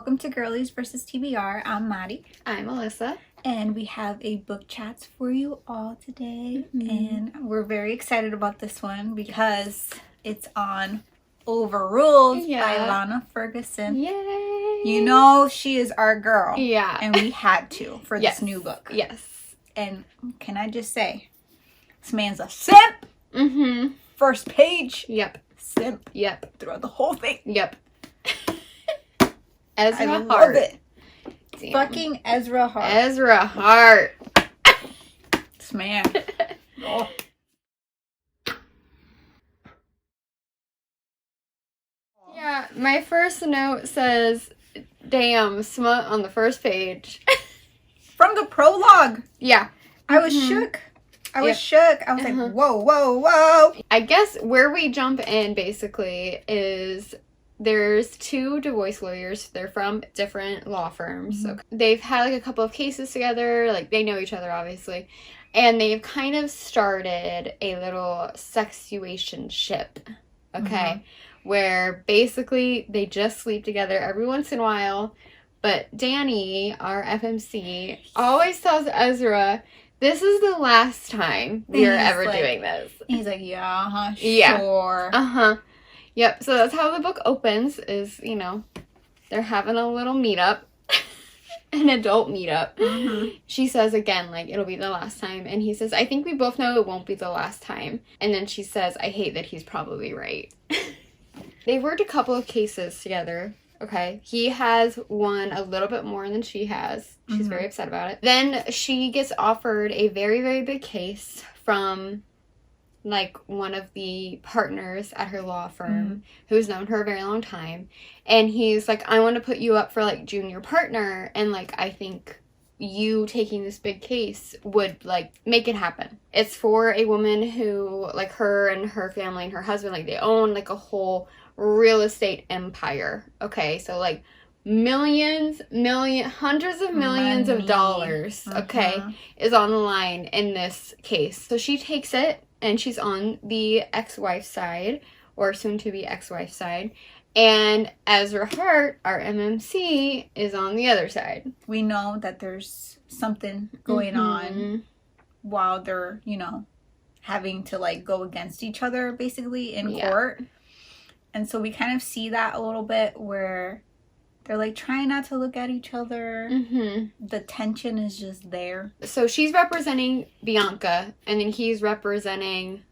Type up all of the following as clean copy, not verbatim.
Welcome to Girlies vs. TBR. I'm Mari. I'm Alyssa. And we have a book chats for you all today. And we're very excited about this one because it's on Overruled by Lana Ferguson. Yay! You know she is our girl. Yeah. And we had to for this new book. Yes. And can I just say, this man's a simp. Mm-hmm. First page. Yep. Simp. Yep. Throughout the whole thing. Yep. Ezra I Hart. love it. Damn. Fucking Ezra Hart. Ezra Hart. This man. Oh. Yeah, my first note says, damn, smut on the first page. From the prologue. Yeah. I was shook. I was shook. I was like, whoa, whoa, whoa. I guess where we jump in, basically, is there's two divorce lawyers. They're from different law firms. So they've had, like, a couple of cases together. Like, they know each other, obviously. And they've kind of started a little sexuation-ship, okay? Where, basically, they just sleep together every once in a while. But Danny, our FMC, always tells Ezra, this is the last time we are ever doing this. He's like, yeah, sure. Yeah. Yep, so that's how the book opens, is, you know, they're having a little meetup. An adult meetup. She says again, like, it'll be the last time. And he says, I think we both know it won't be the last time. And then she says, I hate that he's probably right. They've worked a couple of cases together. Okay. He has won a little bit more than she has. She's very upset about it. Then she gets offered a very, very big case from, like, one of the partners at her law firm who's known her a very long time. And he's like, I want to put you up for, like, junior partner. And, like, I think you taking this big case would, like, make it happen. It's for a woman who, like, her and her family and her husband, like, they own, like, a whole real estate empire. Okay, so, like, hundreds of millions of dollars, okay, is on the line in this case. So she takes it, and she's on the ex-wife's side, or soon-to-be ex-wife's side, and Ezra Hart, our MMC, is on the other side. We know that there's something going on while they're, you know, having to, like, go against each other, basically, in court. And so we kind of see that a little bit where they're, like, trying not to look at each other. The tension is just there. So she's representing Bianca, and then he's representing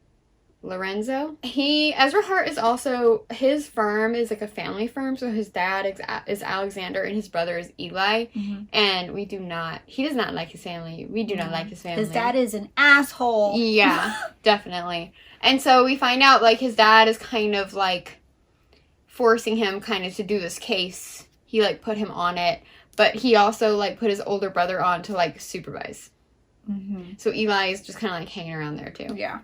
Lorenzo. Ezra Hart is also, his firm is, like, a family firm. So his dad is Alexander, and his brother is Eli. And he does not like his family. We do not like his family. His dad is an asshole. Yeah, definitely. And so we find out, like, his dad is kind of, like, forcing him kind of to do this case. He, like, put him on it, but he also, like, put his older brother on to, like, supervise. So Eli is just kind of, like, hanging around there, too. Yeah.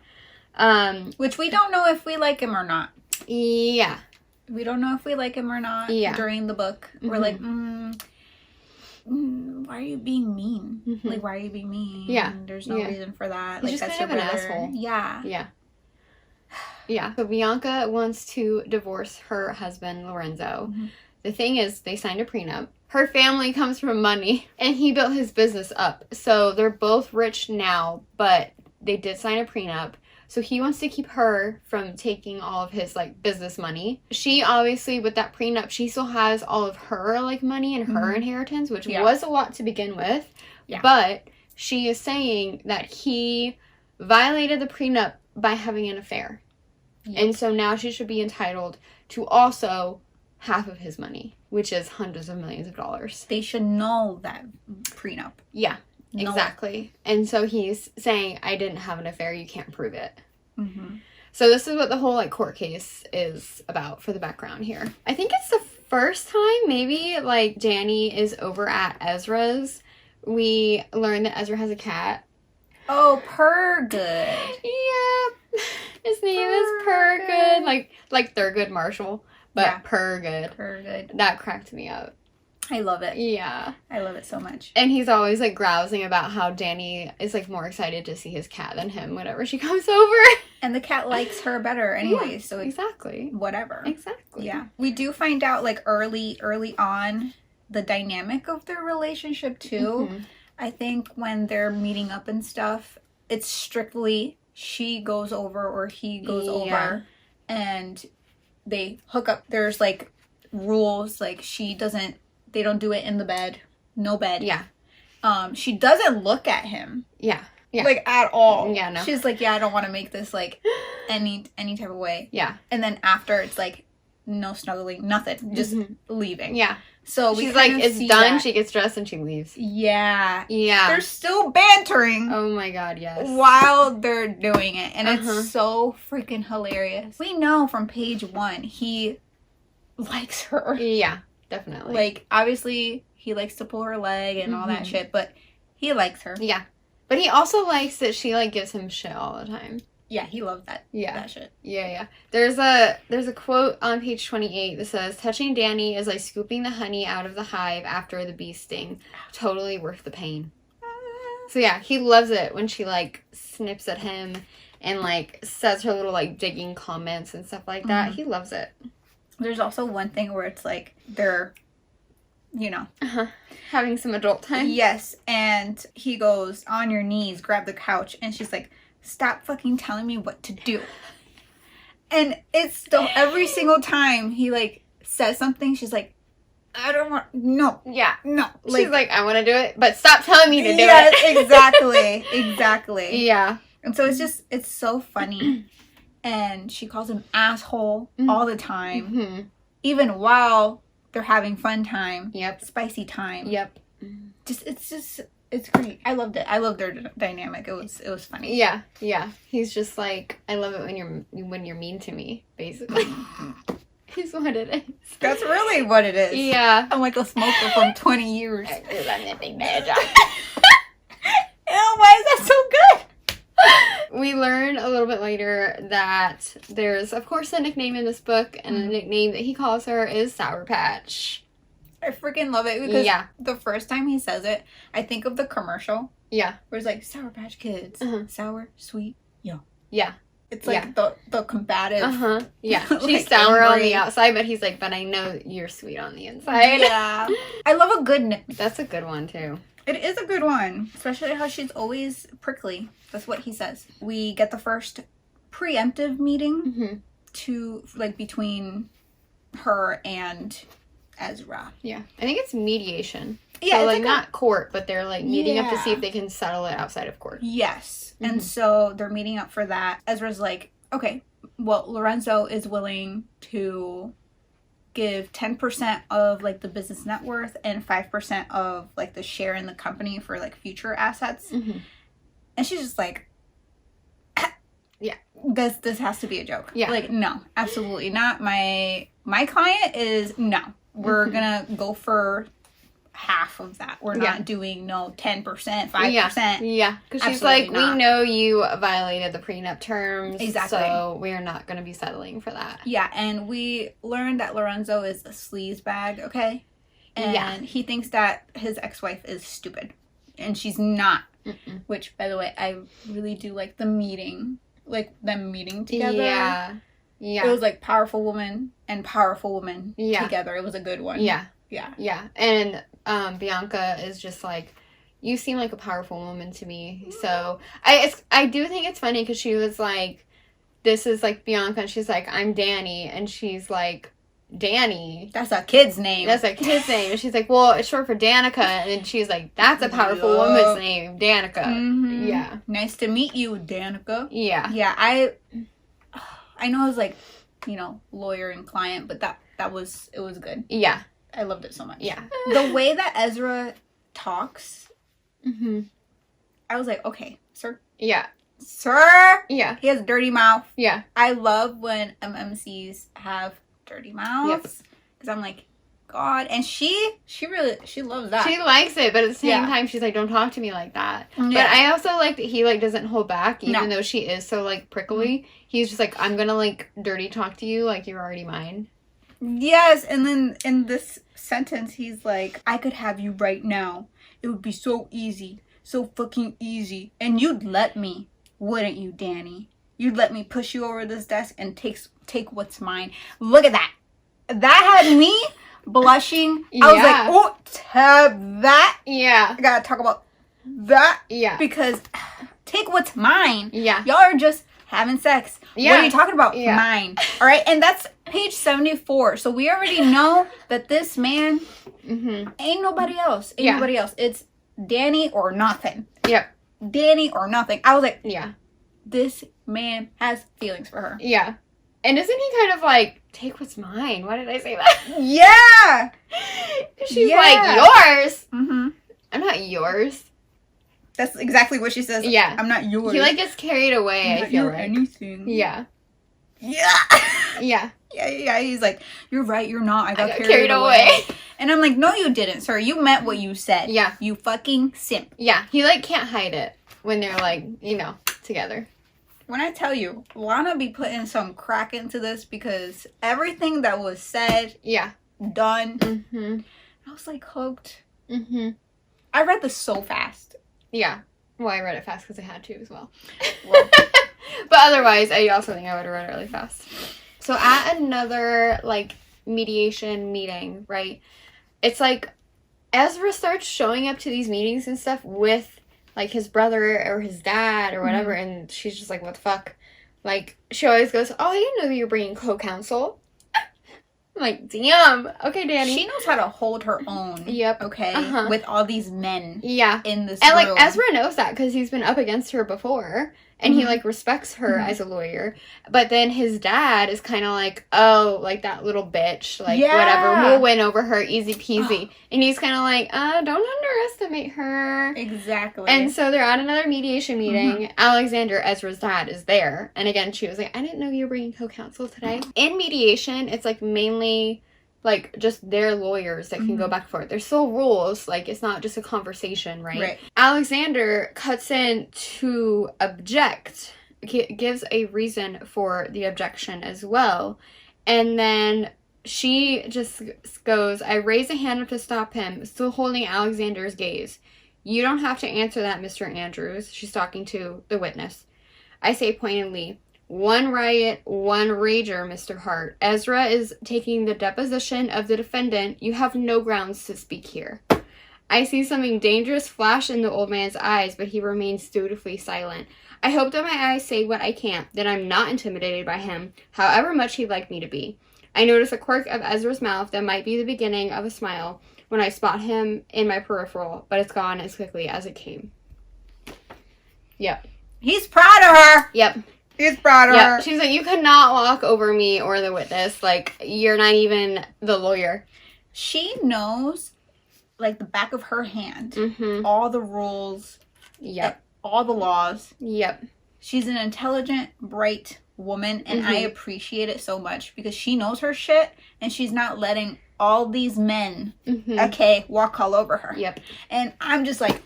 Which we don't know if we like him or not. Yeah. We don't know if we like him or not during the book. We're like, why are you being mean? Like, why are you being mean? Yeah. There's no reason for that. He's like, just that's kind your of an brother. asshole. Yeah. Yeah. Yeah. So Bianca wants to divorce her husband, Lorenzo. The thing is, they signed a prenup. Her family comes from money, and he built his business up. So they're both rich now, but they did sign a prenup. So he wants to keep her from taking all of his, like, business money. She, obviously, with that prenup, she still has all of her, like, money and her inheritance, which was a lot to begin with. Yeah. But she is saying that he violated the prenup by having an affair. And so now she should be entitled to also half of his money, which is hundreds of millions of dollars. They should know that prenup. Yeah, exactly. And so he's saying, I didn't have an affair, you can't prove it. So this is what the whole, like, court case is about for the background here. I think it's the first time, maybe, like, Danny is over at Ezra's. We learn that Ezra has a cat. Oh, Purgood. Yep. His name is Purgood. Like Thurgood Marshall, but Purgood. Purgood. That cracked me up. I love it. Yeah. I love it so much. And he's always, like, grousing about how Danny is, like, more excited to see his cat than him whenever she comes over. And the cat likes her better anyway, so it's exactly. whatever. Exactly. Yeah. We do find out, like, early on the dynamic of their relationship too. I think when they're meeting up and stuff, it's strictly she goes over or he goes over, and they hook up. There's like rules, like they don't do it in the bed. No bed. Yeah. She doesn't look at him. Yeah. Yeah. Like, at all. Yeah, no. She's like, I don't want to make this, like, any type of way. Yeah. And then after, it's like, no snuggling, nothing. Just leaving. Yeah. So she's like, it's done. That. She gets dressed and she leaves. Yeah. Yeah. They're still bantering. Oh my God, yes. While they're doing it. And it's so freaking hilarious. We know from page 1, he likes her. Yeah, definitely. Like, obviously, he likes to pull her leg and all that shit, but he likes her. Yeah. But he also likes that she, like, gives him shit all the time. Yeah, he loves that. Yeah. That shit. Yeah, yeah. There's a quote on page 28 that says, touching Danny is like scooping the honey out of the hive after the bee sting. Totally worth the pain. So, yeah, he loves it when she, like, snips at him and, like, says her little, like, digging comments and stuff like that. He loves it. There's also one thing where it's, like, they're... you know. Having some adult time. Yes. And he goes, on your knees, grab the couch. And she's like, stop fucking telling me what to do. And it's every single time he, like, says something, she's like, I don't want, no. Yeah. No. She's like, I want to do it, but stop telling me to do it. Yes, exactly. Exactly. Yeah. And so it's so funny. And she calls him asshole all the time. Even while... they're having fun time. Yep. Spicy time. Yep. It's great. I loved it. I loved their dynamic. It was funny. Yeah. Yeah. He's just like, I love it when you're mean to me, basically. Is what it is. That's really what it is. Yeah. I'm like a smoker from 20 years. Because I'm the big bad job. Ew, why is that so good? We learn a little bit later that there's, of course, a nickname in this book, and the nickname that he calls her is Sour Patch. I freaking love it because the first time he says it, I think of the commercial. Yeah. Where it's like, Sour Patch Kids. Sour, sweet, yo. Yeah. It's like the combative. Yeah. Like, she's sour angry on the outside, but he's like, but I know you're sweet on the inside. Yeah. I love a good nickname. That's a good one, too. It is a good one. Especially how she's always prickly. That's what he says. We get the first preemptive meeting to, like, between her and Ezra. Yeah. I think it's mediation. Yeah, so, like, not court, but they're, like, meeting up to see if they can settle it outside of court. Yes. And so they're meeting up for that. Ezra's like, okay, well, Lorenzo is willing to give 10% of, like, the business net worth and 5% of, like, the share in the company for, like, future assets. And she's just like, yeah, this has to be a joke. Yeah. Like, no, absolutely not. My client is, no. We're gonna go for half of that. We're not doing 10%, 5%. Yeah, because she's like, we know you violated the prenup terms. Exactly. So we're not going to be settling for that. Yeah, and we learned that Lorenzo is a sleaze bag, okay? And he thinks that his ex-wife is stupid. And she's not. Which, by the way, I really do like the meeting. Like, them meeting together. Yeah. Yeah. It was like powerful woman and powerful woman together. It was a good one. Yeah. Yeah. Yeah. And Bianca is just like, you seem like a powerful woman to me. So I do think it's funny because she was like, this is like Bianca, and she's like, I'm Danny, and she's like, Danny. That's a kid's name. That's a kid's name. And she's like, well, it's short for Danica. And she's like, that's a powerful woman's name, Danica. Yeah. Nice to meet you, Danica. Yeah. Yeah, I know it was like, you know, lawyer and client, but it was good. Yeah. I loved it so much. Yeah. The way that Ezra talks, I was like, okay, sir. Yeah. Sir. Yeah. He has a dirty mouth. Yeah. I love when MMCs have dirty mouths. Because I'm like, God. And she loves that. She likes it, but at the same time, she's like, don't talk to me like that. Yeah. But I also like that he, like, doesn't hold back, even though she is so, like, prickly. He's just like, I'm gonna, like, dirty talk to you like you're already mine. Yes, and then in this sentence, he's like, I could have you right now. It would be so easy. So fucking easy. And you'd let me, wouldn't you, Danny? You'd let me push you over this desk and take what's mine. Look at that. That had me blushing. I was like, oh, tab that. Yeah. I gotta talk about that. Yeah. Because take what's mine. Yeah. Y'all are just having sex. Yeah. What are you talking about? Yeah. Mine. All right. And that's page 74. So we already know that this man ain't nobody else. Ain't nobody else. It's Danny or nothing. Yep. Danny or nothing. I was like, yeah. This man has feelings for her. Yeah. And isn't he kind of like, take what's mine? Why did I say that? Yeah. She's like, yours. Mm-hmm. I'm not yours. That's exactly what she says. Yeah. I'm not yours. He like gets carried away, I feel like. Anything. Yeah. Yeah. Yeah. Yeah. He's like, you're right, you're not. I got carried away. And I'm like, no, you didn't, sir. You meant what you said. Yeah. You fucking simp. Yeah. He like can't hide it when they're like, you know, together. When I tell you, Lana be putting some crack into this because everything that was said, done, I was like hooked. I read this so fast. Yeah. Well, I read it fast because I had to as well. But otherwise, I also think I would have read it really fast. So at another, like, mediation meeting, right, it's like Ezra starts showing up to these meetings and stuff with, like, his brother or his dad or whatever, and she's just like, what the fuck? Like, she always goes, oh, I didn't know you were bringing co-counsel. I'm like, damn. Okay, Danny. She knows how to hold her own. Yep. Okay? With all these men. Yeah. In this room. And, like, Ezra knows that because he's been up against her before. And he, like, respects her as a lawyer. But then his dad is kind of like, oh, like, that little bitch. Like, whatever. We'll win over her. Easy peasy. And he's kind of like, don't underestimate her. Exactly. And so they're at another mediation meeting. Alexander, Ezra's dad, is there. And again, she was like, I didn't know you were bringing co-counsel today. In mediation, it's, like, mainly, like, just their lawyers that can go back and forth. There's still rules. Like, it's not just a conversation, right? Alexander cuts in to object. Gives a reason for the objection as well. And then she just goes, I raise a hand up to stop him, still holding Alexander's gaze. You don't have to answer that, Mr. Andrews. She's talking to the witness. I say pointedly, one riot, one rager, Mr. Hart. Ezra is taking the deposition of the defendant. You have no grounds to speak here. I see something dangerous flash in the old man's eyes, but he remains dutifully silent. I hope that my eyes say what I can't, that I'm not intimidated by him, however much he'd like me to be. I notice a quirk of Ezra's mouth that might be the beginning of a smile when I spot him in my peripheral, but it's gone as quickly as it came. Yep. He's proud of her. Yep. He's proud of her. She's like, you could not walk over me or the witness. Like, you're not even the lawyer. She knows, like, the back of her hand, all the rules. Yep. All the laws. Yep. She's an intelligent, bright woman, and I appreciate it so much because she knows her shit, and she's not letting all these men, walk all over her. Yep. And I'm just like,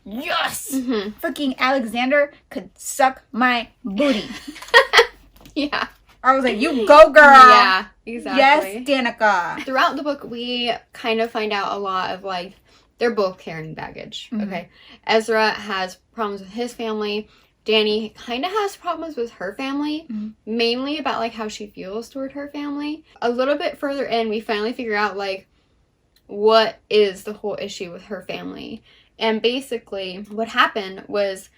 yes! Freaking Alexander could suck my booty. Yeah. I was like, you go, girl! Yeah, exactly. Yes, Danica. Throughout the book, we kind of find out a lot of, like, they're both carrying baggage, okay? Ezra has problems with his family. Danny kind of has problems with her family, mainly about, like, how she feels toward her family. A little bit further in, we finally figure out, like, what is the whole issue with her family. And basically, what happened was,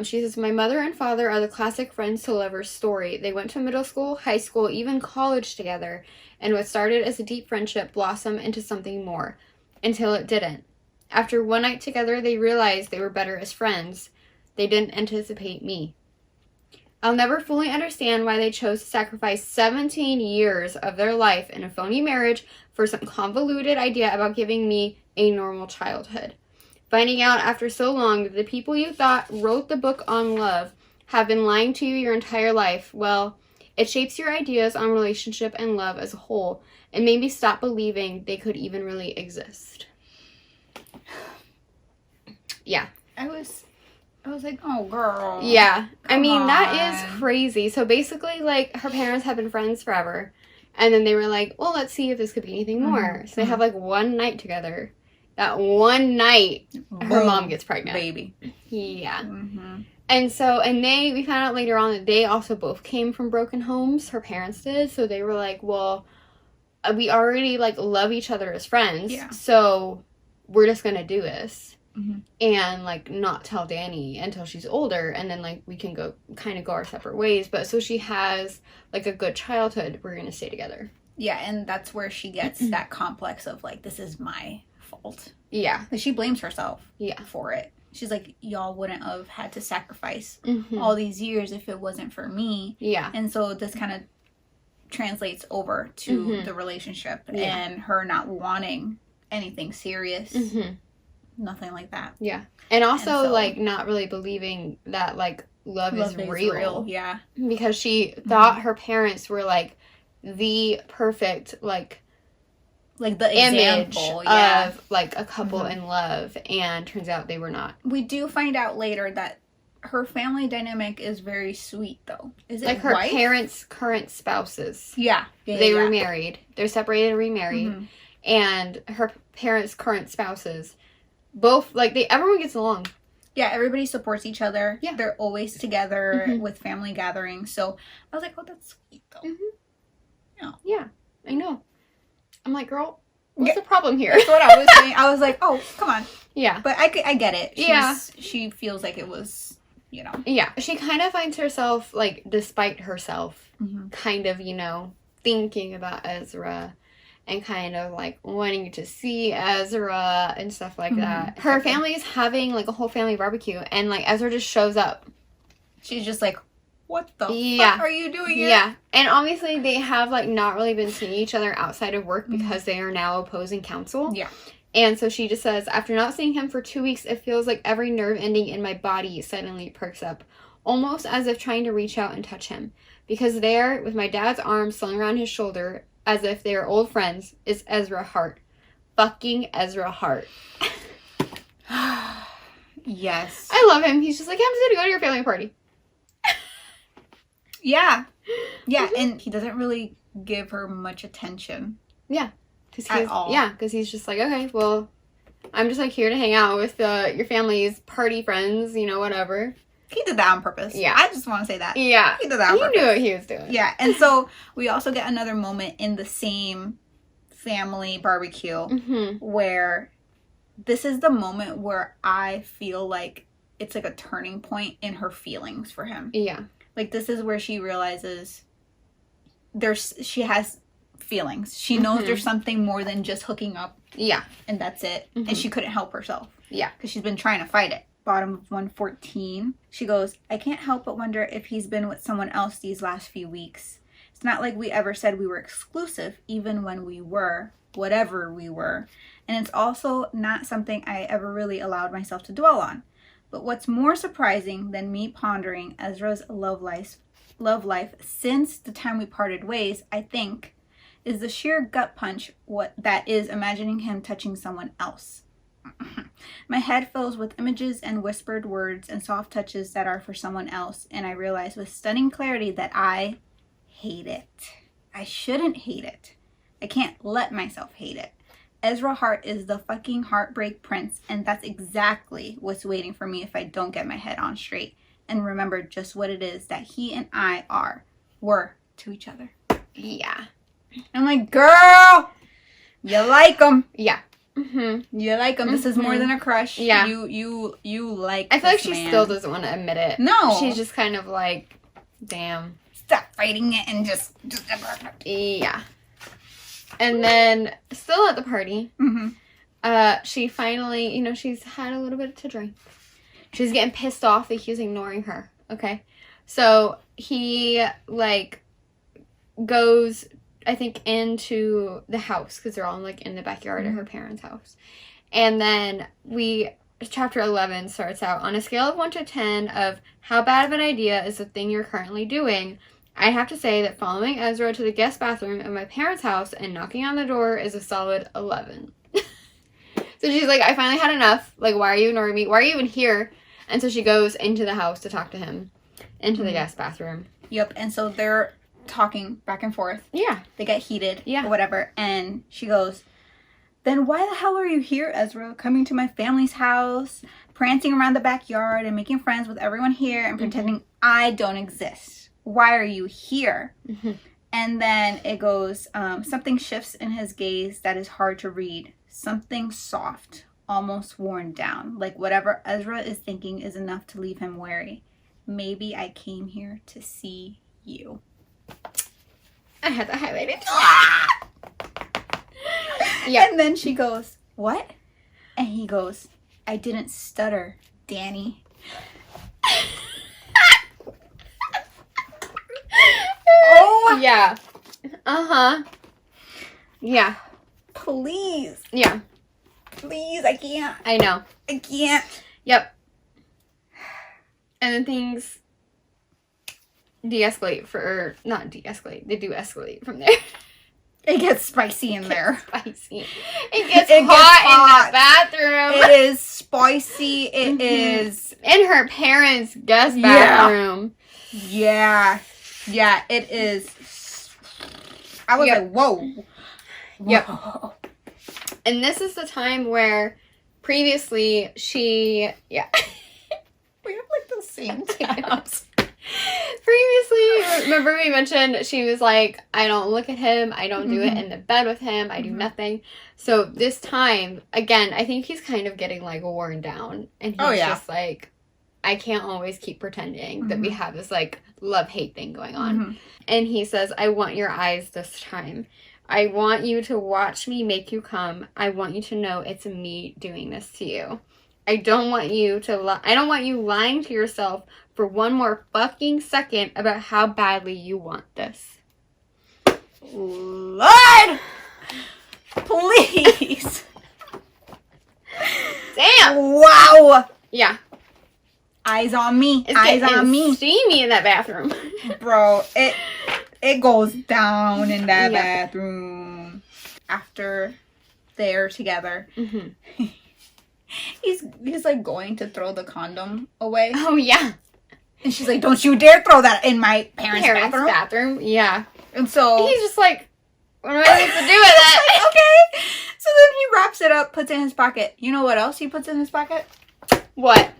she says, my mother and father are the classic friends to lovers story. They went to middle school, high school, even college together. And what started as a deep friendship blossomed into something more. Until it didn't. After one night together, they realized they were better as friends. They didn't anticipate me. I'll never fully understand why they chose to sacrifice 17 years of their life in a phony marriage for some convoluted idea about giving me a normal childhood. Finding out after so long that the people you thought wrote the book on love have been lying to you your entire life, well, it shapes your ideas on relationship and love as a whole, and made me stop believing they could even really exist. Yeah. I was like, oh, girl. Yeah. I mean, on. that is crazy. So basically, like, her parents have been friends forever. And then they were like, well, let's see if this could be anything more. So they have, like, one night together. That one night, her mom gets pregnant. Baby. Yeah. And so, we found out later on that they also both came from broken homes. Her parents did. So they were like, well, we already, like, love each other as friends. Yeah. So we're just going to do this. Mm-hmm. And, like, not tell Danny until she's older. And then, like, we can go our separate ways. But so she has, like, a good childhood. We're going to stay together. Yeah, and that's where she gets that complex of, like, this is my fault. Yeah. Like, she blames herself Yeah. for it. She's like, y'all wouldn't have had to sacrifice all these years if it wasn't for me. Yeah. And so this kind of translates over to the relationship and her not wanting anything serious. Nothing like that. Yeah. And also, like, not really believing that, like, love is real. Yeah. Because she thought her parents were, like, the perfect, like the image example, of, like, a couple in love. And turns out they were not. We do find out later that her family dynamic is very sweet, though. Is it like her wife? parents' current spouses? Yeah. They were married. They're separated and remarried. And her parents' current spouses, both, like, everyone gets along. Yeah, everybody supports each other. Yeah. They're always together with family gatherings. So I was like, oh, that's sweet, though. Yeah. Yeah, I know. I'm like, girl, what's the problem here? That's what I was saying. I was like, oh, come on. Yeah. But I get it. Yeah. She feels like it was, you know. Yeah. She kind of finds herself, like, despite herself, kind of, you know, thinking about Ezra and kind of, like, wanting to see Ezra and stuff like that. Her family is having, like, a whole family barbecue, and, like, Ezra just shows up. She's just like, what the fuck are you doing here? Yeah. And obviously they have, like, not really been seeing each other outside of work because they are now opposing counsel. Yeah. And so she just says, after not seeing him for 2 weeks, it feels like every nerve ending in my body suddenly perks up, almost as if trying to reach out and touch him. Because there, with my dad's arm slung around his shoulder, as if they are old friends, is Ezra Hart. Fucking Ezra Hart. Yes. I love him. He's just like, yeah, I'm just gonna go to your family party. Yeah. Yeah, and he doesn't really give her much attention. Yeah. At all. Yeah, because he's just like, okay, well, I'm just, like, here to hang out with your family's party friends, you know, whatever. He did that on purpose. Yeah. I just want to say that. Yeah. He did that on purpose. He knew what he was doing. Yeah, and so we also get another moment in the same family barbecue where this is the moment where I feel like it's, like, a turning point in her feelings for him. Yeah. Like, this is where she realizes she has feelings. She knows there's something more than just hooking up. Yeah. And that's it. And she couldn't help herself. Yeah. Because she's been trying to fight it. Bottom of 114. She goes, I can't help but wonder if he's been with someone else these last few weeks. It's not like we ever said we were exclusive, even when we were, whatever we were. And it's also not something I ever really allowed myself to dwell on. But what's more surprising than me pondering Ezra's love life since the time we parted ways, I think, is the sheer gut punch that is imagining him touching someone else. My head fills with images and whispered words and soft touches that are for someone else, and I realize with stunning clarity that I hate it. I shouldn't hate it. I can't let myself hate it. Ezra Hart is the fucking heartbreak prince, and that's exactly what's waiting for me if I don't get my head on straight and remember just what it is that he and I were to each other. Yeah. I'm like, girl, you like him. Yeah. You like him. This is more than a crush. Yeah. You like I feel like she man. still doesn't want to admit it. No. She's just kind of like, damn. Stop fighting it and just. Yeah. And then, still at the party, she finally, you know, she's had a little bit to drink. She's getting pissed off that he's ignoring her. Okay. So he, like, goes, I think, into the house because they're all, like, in the backyard of her parents' house. And then chapter 11 starts out, on a scale of 1 to 10 of how bad of an idea is the thing you're currently doing, I have to say that following Ezra to the guest bathroom of my parents' house and knocking on the door is a solid 11. So she's like, I finally had enough. Like, why are you ignoring me? Why are you even here? And so she goes into the house to talk to him, into the guest bathroom. Yep, and so they're talking back and forth. Yeah. They get heated. Yeah. Or whatever. And she goes, then why the hell are you here, Ezra? Coming to my family's house, prancing around the backyard and making friends with everyone here and pretending I don't exist. Why are you here? And then it goes, something shifts in his gaze that is hard to read. Something soft, almost worn down. Like whatever Ezra is thinking is enough to leave him wary. Maybe I came here to see you. I had to highlight it. Yeah. And then she goes, what? And he goes, I didn't stutter, Danny. Oh yeah. Yeah. Please. Yeah. Please, I can't. I know. I can't. Yep. And then things de-escalate not de-escalate. They do escalate from there. It gets spicy in there. Spicy. It gets hot in the bathroom. It is spicy. It is in her parents' guest bathroom. Yeah. Yeah, it is. I was like, whoa. Yep. And this is the time where previously she, we have like the same tabs. Previously, remember we mentioned she was like, I don't look at him. I don't do it in the bed with him. I do nothing. So this time, again, I think he's kind of getting like worn down. And he's just like, I can't always keep pretending that we have this like love-hate thing going on. And he says, I want your eyes this time. I want you to watch me make you come. I want you to know it's me doing this to you. I don't want you lying to yourself for one more fucking second about how badly you want this. Lord! Please! Damn! Wow! Yeah. Eyes on me. It's Eyes on me. Steamy in that bathroom. Bro, it goes down in that bathroom. After they're together. He's like going to throw the condom away. Oh yeah. And she's like, don't you dare throw that in my parents' bathroom. Yeah. And so he's just like, what am I supposed to do with it? Okay. So then he wraps it up, puts it in his pocket. You know what else he puts in his pocket? What?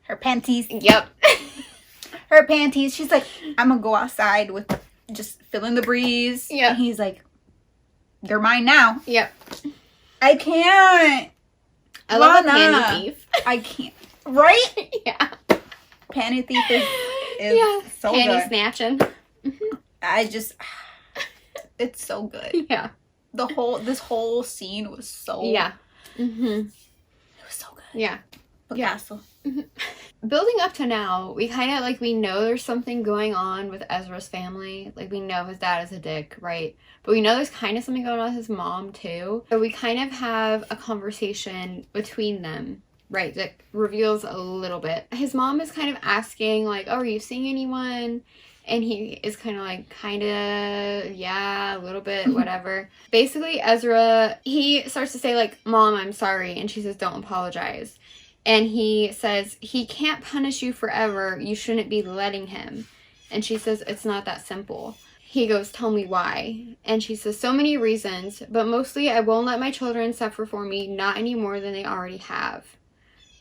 Her panties. Yep. Her panties. She's like, I'm gonna go outside with just feeling the breeze. Yeah. And he's like, they're mine now. Yep. I can't. I love a panty thief. I can't. Right? Yeah. Panty thief is so panty good. snatching. It's so good. Yeah. This whole scene was so. Yeah. It was so good. Yeah. But Castle. Building up to now, we kind of like, we know there's something going on with Ezra's family. Like, we know his dad is a dick, right? But we know there's kind of something going on with his mom too. So we kind of have a conversation between them, right, that reveals a little bit. His mom is kind of asking like, oh, are you seeing anyone? And he is kind of like, yeah, a little bit, whatever. Basically, Ezra, he starts to say like, Mom, I'm sorry. And she says, don't apologize. And he says, he can't punish you forever. You shouldn't be letting him. And she says, it's not that simple. He goes, tell me why. And she says, so many reasons, but mostly I won't let my children suffer for me, not any more than they already have.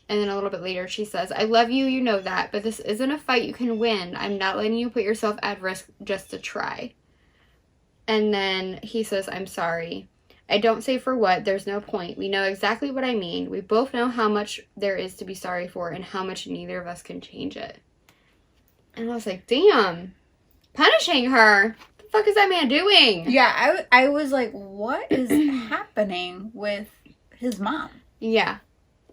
And then a little bit later, she says, I love you, you know that, but this isn't a fight you can win. I'm not letting you put yourself at risk just to try. And then he says, I'm sorry. I don't say for what, there's no point. We know exactly what I mean. We both know how much there is to be sorry for and how much neither of us can change it. And I was like, damn, punishing her? What the fuck is that man doing? Yeah, I was like, what is happening with his mom? Yeah.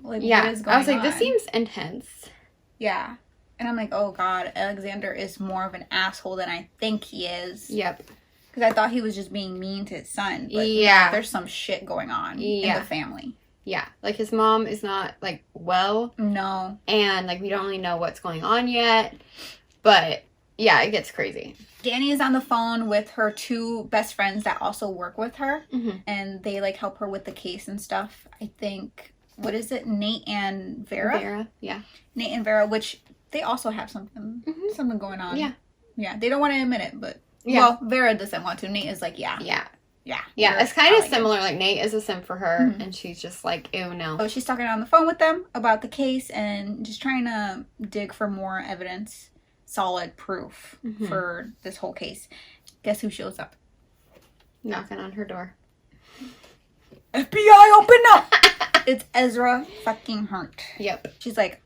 Like, what is going on? I was like, this seems intense. Yeah. And I'm like, oh God, Alexander is more of an asshole than I think he is. Yep. Because I thought he was just being mean to his son. But there's some shit going on in the family. Yeah. Like, his mom is not, like, well. No. And, like, we don't really know what's going on yet. But, yeah, it gets crazy. Danny is on the phone with her two best friends that also work with her. Mm-hmm. And they, like, help her with the case and stuff. I think, what is it? Nate and Vera? Vera, yeah. Nate and Vera, which they also have something going on. Yeah. Yeah, they don't want to admit it, but... Yeah. Well, Vera doesn't want to. Nate is like, yeah. Yeah. It's kind of similar. Like, Nate is a simp for her, and she's just like, ew, no. So she's talking on the phone with them about the case and just trying to dig for more evidence. solid proof for this whole case. Guess who shows up? Knocking on her door. FBI, open up! It's Ezra fucking Hurt. Yep. She's like,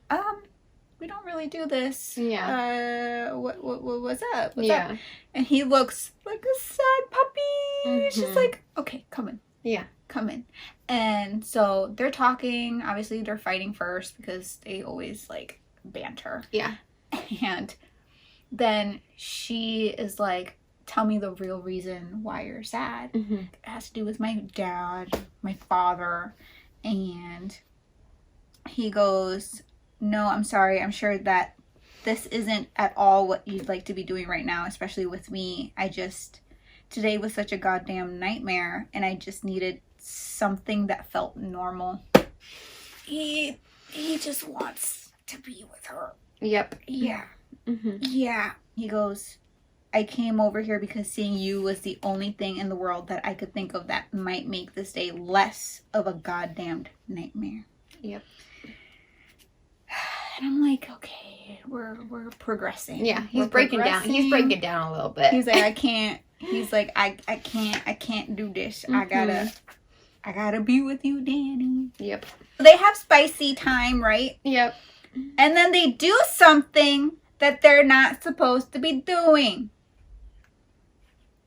we don't really do this. Yeah. What's up? What's up? And he looks like a sad puppy. She's like, okay, come in. Yeah. Come in. And so they're talking. Obviously, they're fighting first because they always, like, banter. Yeah. And then she is like, tell me the real reason why you're sad. It has to do with my dad, my father. And he goes, no, I'm sorry. I'm sure that this isn't at all what you'd like to be doing right now, especially with me. Today was such a goddamn nightmare, and I just needed something that felt normal. He just wants to be with her. Yep. Yeah. Yeah. He goes, I came over here because seeing you was the only thing in the world that I could think of that might make this day less of a goddamned nightmare. Yep. And I'm like, okay, we're progressing. Yeah, he's breaking down. He's breaking down a little bit. He's like, I can't. He's like, I can't do this. I gotta be with you, Danny. Yep. They have spicy time, right? Yep. And then they do something that they're not supposed to be doing.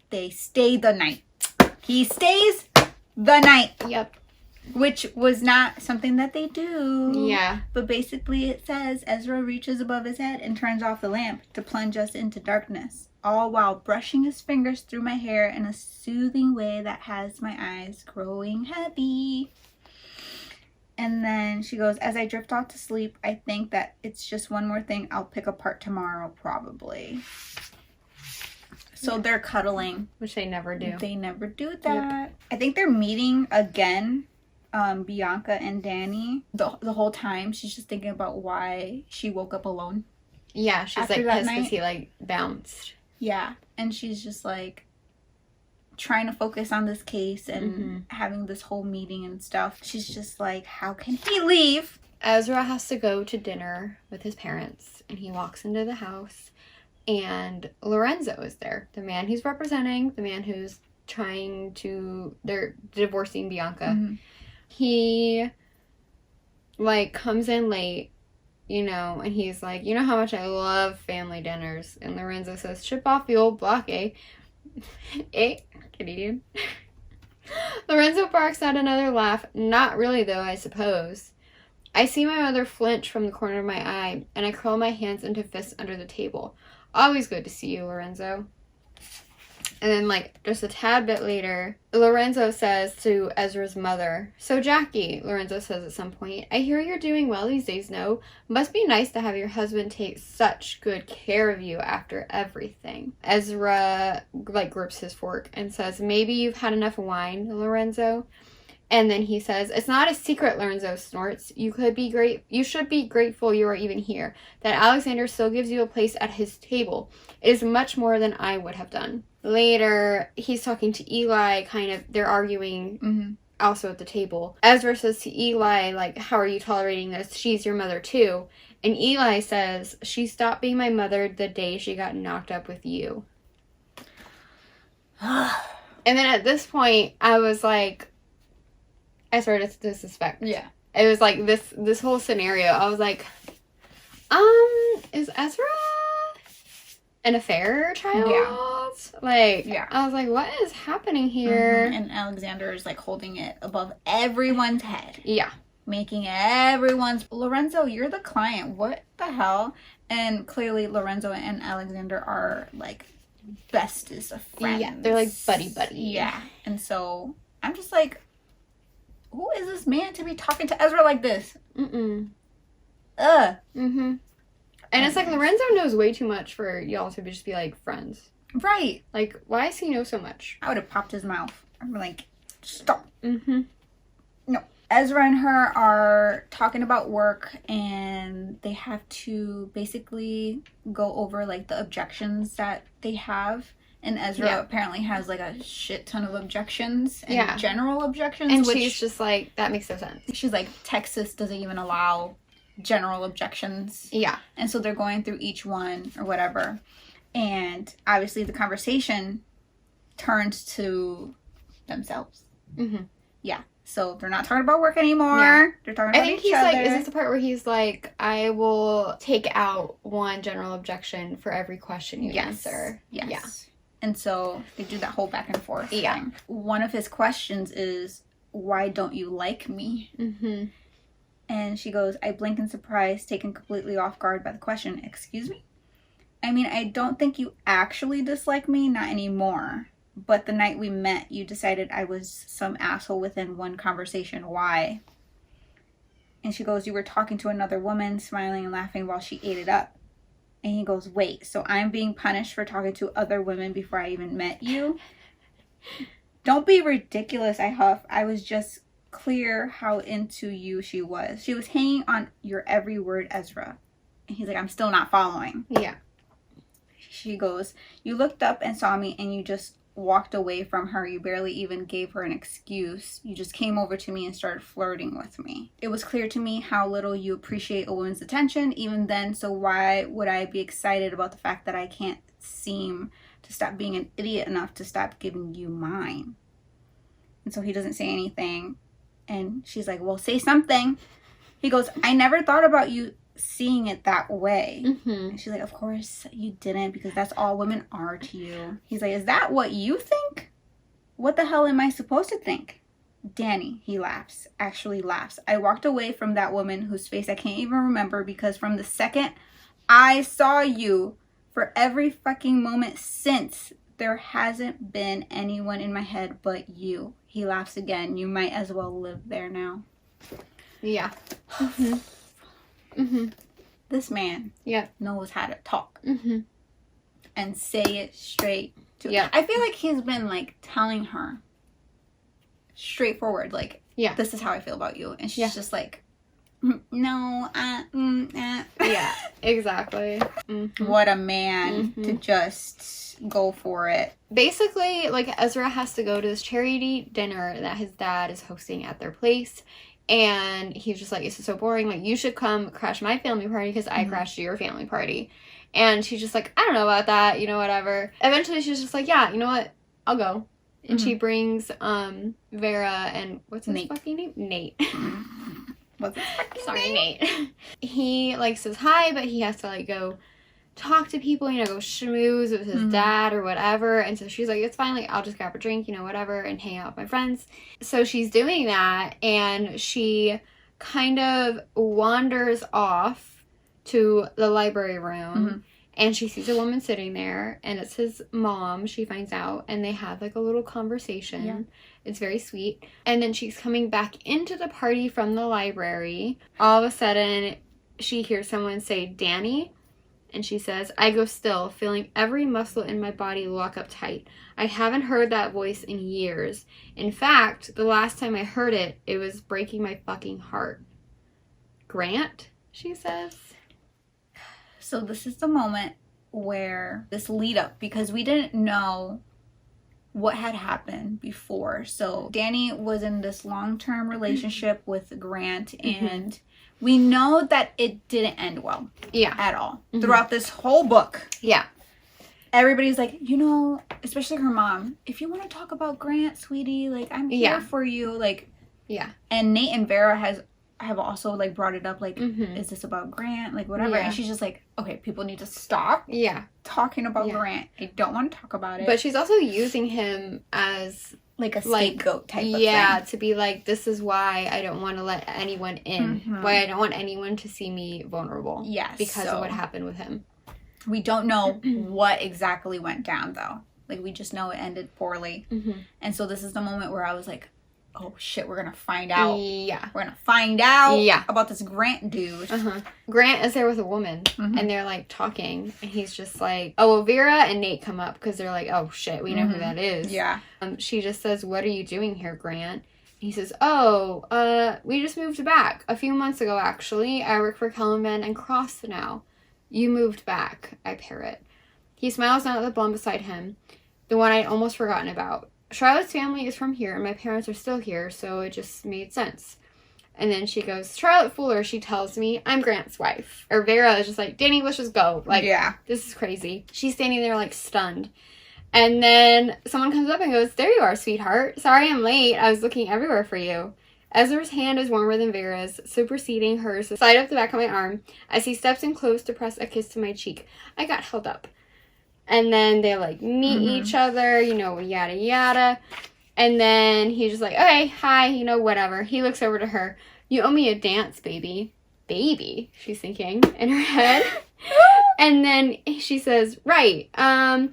They stay the night. He stays the night. Yep. Which was not something that they do. Yeah. But basically it says Ezra reaches above his head and turns off the lamp to plunge us into darkness, all while brushing his fingers through my hair in a soothing way that has my eyes growing heavy. And then she goes, as I drift off to sleep, I think that it's just one more thing I'll pick apart tomorrow, probably. So they're cuddling. Which they never do. They never do that. Yep. I think they're meeting again, Bianca and Danny. The whole time, she's just thinking about why she woke up alone. Yeah, she's After like that pissed because night. he like bounced. Yeah, and she's just like trying to focus on this case and having this whole meeting and stuff. She's just like, how can he leave? Ezra has to go to dinner with his parents, and he walks into the house, and Lorenzo is there. The man he's representing, the man who's they're divorcing Bianca. He, like, comes in late, you know, and he's like, you know how much I love family dinners. And Lorenzo says, chip off the old block, eh? Eh? Canadian. Lorenzo barks out another laugh. Not really, though, I suppose. I see my mother flinch from the corner of my eye, and I curl my hands into fists under the table. Always good to see you, Lorenzo. And then, like, just a tad bit later, Lorenzo says to Ezra's mother, so Jackie, Lorenzo says at some point, I hear you're doing well these days, no? Must be nice to have your husband take such good care of you after everything. Ezra, like, grips his fork and says, maybe you've had enough wine, Lorenzo? And then he says, it's not a secret, Lorenzo snorts. You should be grateful you are even here, that Alexander still gives you a place at his table. It is much more than I would have done. Later, he's talking to Eli, they're arguing also at the table. Ezra says to Eli, like, how are you tolerating this? She's your mother too. And Eli says, she stopped being my mother the day she got knocked up with you. And then at this point, I was like, I started to suspect. Yeah. It was like this whole scenario. I was like, is Ezra an affair child? Yeah. Like, yeah. I was like, what is happening here? And Alexander is like holding it above everyone's head. Yeah. Making everyone's, Lorenzo, you're the client. What the hell? And clearly Lorenzo and Alexander are like bestest of friends. Yeah, they're like buddy. Yeah. And so I'm just like, who is this man to be talking to Ezra like this? And it's like Anyways. Lorenzo knows way too much for y'all to just be like friends. Right. Like, why does he know so much? I would have popped his mouth. I'm like, stop. Mm-hmm. No. Ezra and her are talking about work, and they have to basically go over like the objections that they have. And Ezra apparently has like a shit ton of objections and general objections. And which she's just like, that makes no sense. she's like, Texas doesn't even allow general objections. Yeah. And so they're going through each one or whatever. And obviously the conversation turns to themselves. Mm-hmm. Yeah. So they're not talking about work anymore. Yeah. They're talking about each he's other. like, is this the part where he's like, I will take out one general objection for every question you answer? Yes. Yeah. And so they do that whole back and forth Yeah. thing. One of his questions is, why don't you like me? Mm-hmm. And she goes, I blink in surprise, taken completely off guard by the question. Excuse me? I mean, I don't think you actually dislike me, not anymore. But the night we met, you decided I was some asshole within one conversation. Why? And she goes, you were talking to another woman, smiling and laughing while she ate it up. And he goes, wait, so I'm being punished for talking to other women before I even met you? Don't be ridiculous, I huff. I was just clear how into you she was. She was hanging on your every word, Ezra. And he's like, I'm still not following. Yeah. She goes, you looked up and saw me and you just walked away from her. You barely even gave her an excuse. You just came over to me and started flirting with me. It was clear to me how little you appreciate a woman's attention even then, so why would I be excited about the fact that I can't seem to stop being an idiot enough to stop giving you mine? And so he doesn't say anything. And she's like, well, say something. He goes, I never thought about you seeing it that way. Mm-hmm. And she's like, of course you didn't, because that's all women are to you. He's like, is that what you think? What the hell am I supposed to think? Danny, he laughs, actually laughs. I walked away from that woman whose face I can't even remember, because from the second I saw you, for every fucking moment since, there hasn't been anyone in my head but you. He laughs again. You might as well live there now. Yeah. Mm-hmm. Mm-hmm. This man knows how to talk. Mm-hmm. And say it straight to her. Yeah. I feel like he's been like telling her straightforward, like, this is how I feel about you. And she's just like, no, Yeah, exactly. Mm-hmm. What a man to just go for it. Basically, like, Ezra has to go to this charity dinner that his dad is hosting at their place. And he's just like, this is so boring. Like, you should come crash my family party because I crashed your family party. And she's just like, I don't know about that, you know, whatever. Eventually, she's just like, yeah, you know what? I'll go. And she brings Vera and what's his fucking name? Nate. What's his fucking Sorry, name? Nate. He, like, says hi, but he has to, like, go talk to people, you know, go schmooze with his dad or whatever. And so she's like, it's fine, like, I'll just grab a drink, you know, whatever, and hang out with my friends. So she's doing that, and she kind of wanders off to the library room, and she sees a woman sitting there, and it's his mom, she finds out, and they have, like, a little conversation. Yeah. It's very sweet. And then she's coming back into the party from the library. All of a sudden, she hears someone say, Danny. And she says, I go still, feeling every muscle in my body lock up tight. I haven't heard that voice in years. In fact, the last time I heard it, it was breaking my fucking heart. Grant, she says. So this is the moment where this lead up, because we didn't know what had happened before. So Danny was in this long-term relationship with Grant, and we know that it didn't end well. Yeah. At all. Throughout this whole book. Yeah. Everybody's like, you know, especially her mom, if you want to talk about Grant, sweetie, like, I'm here for you. Like, and Nate and Vera have also, like, brought it up, like, is this about Grant? Like, whatever. And she's just like, okay, people need to stop talking about Grant. I don't want to talk about it. But she's also using him as, like, a scapegoat type of thing. Yeah, to be like, this is why I don't want to let anyone in. Why I don't want anyone to see me vulnerable. Yes. Because of what happened with him. We don't know what exactly went down, though. Like, we just know it ended poorly. And so this is the moment where I was like, oh shit, we're gonna find out. Yeah. We're gonna find out about this Grant dude. Grant is there with a woman, and they're, like, talking, and he's just like, oh, well, Vera and Nate come up, because they're like, oh shit, we know who that is. Yeah. She just says, what are you doing here, Grant? He says, oh, we just moved back. A few months ago, actually. I work for Kellerman and Cross now. You moved back, I parrot. He smiles down at the blonde beside him, the one I'd almost forgotten about. Charlotte's family is from here, and my parents are still here, so it just made sense. And then she goes, Charlotte Fuller, she tells me, I'm Grant's wife. Or Vera is just like, Danny, let's just go. Like, yeah, this is crazy. She's standing there, like, stunned. And then someone comes up and goes, there you are, sweetheart. Sorry I'm late. I was looking everywhere for you. Ezra's hand is warmer than Vera's, superseding hers to slide up the back of my arm as he steps in close to press a kiss to my cheek. I got held up. And then they, like, meet each other, you know, yada, yada. And then he's just like, okay, hi, you know, whatever. He looks over to her. You owe me a dance, baby. Baby, she's thinking in her head. And then she says, right. I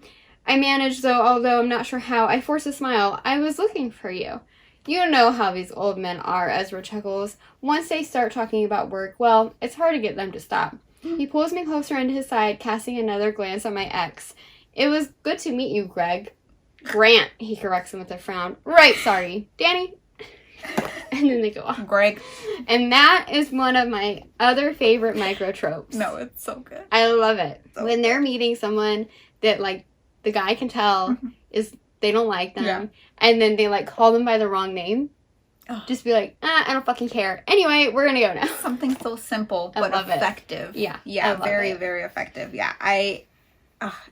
managed, though, although I'm not sure how. I force a smile. I was looking for you. You know how these old men are, Ezra chuckles. Once they start talking about work, well, it's hard to get them to stop. He pulls me closer into his side, casting another glance at my ex. It was good to meet you, Greg. Grant, he corrects him with a frown. Right, sorry. Danny? And then they go off. Greg. And that is one of my other favorite micro tropes. No, it's so good. I love it. So when they're meeting someone that, like, the guy can tell is they don't like them. Yeah. And then they, like, call them by the wrong name. Oh. Just be like, I don't fucking care. Anyway, we're going to go now. Something so simple, but effective. It. Yeah. Yeah, very, very effective. Yeah.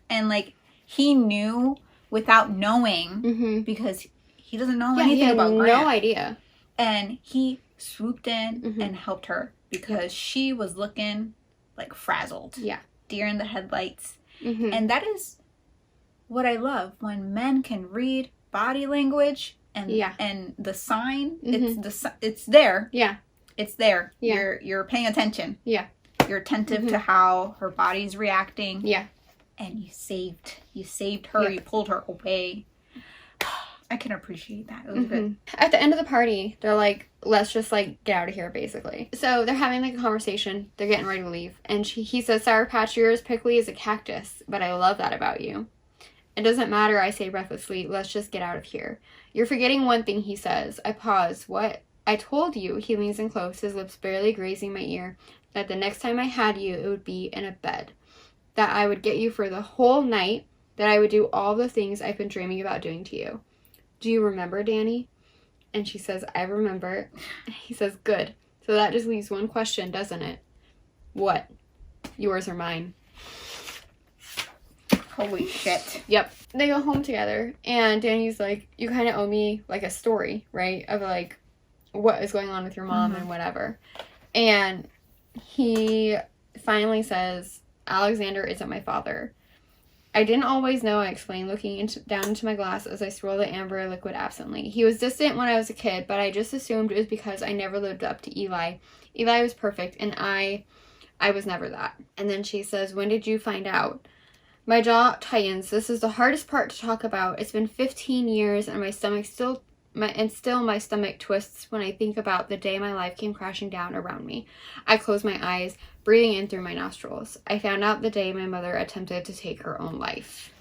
And, like, he knew without knowing because he doesn't know anything about Grant. No idea. And he swooped in and helped her because she was looking, like, frazzled. Yeah. Deer in the headlights. And that is what I love, when men can read body language and the sign. It's there. Yeah. It's there. Yeah. You're paying attention. Yeah. You're attentive to how her body's reacting. Yeah. And you saved her. Yeah. You pulled her away. I can appreciate that. It was good. At the end of the party, they're like, let's just, like, get out of here, basically. So they're having, like, a conversation. They're getting ready to leave. And he says, Sour Patch, you're as prickly as a cactus, but I love that about you. It doesn't matter, I say breathlessly. Let's just get out of here. You're forgetting one thing, he says. I pause. What? I told you. He leans in close, his lips barely grazing my ear, that the next time I had you, it would be in a bed. That I would get you for the whole night. That I would do all the things I've been dreaming about doing to you. Do you remember, Danny? And she says, I remember. He says, good. So that just leaves one question, doesn't it? What? Yours or mine? Holy shit. Yep. They go home together, and Danny's like, you kind of owe me, like, a story, right? Of, like, what is going on with your mom and whatever. And he finally says, Alexander isn't my father. I didn't always know, I explained, looking down into my glass as I swirled the amber liquid absently. He was distant when I was a kid, but I just assumed it was because I never lived up to Eli. Eli was perfect, and I was never that. And then she says, when did you find out? My jaw tightens. This is the hardest part to talk about. It's been 15 years, and my stomach still twists when I think about the day my life came crashing down around me. I close my eyes, breathing in through my nostrils. I found out the day my mother attempted to take her own life.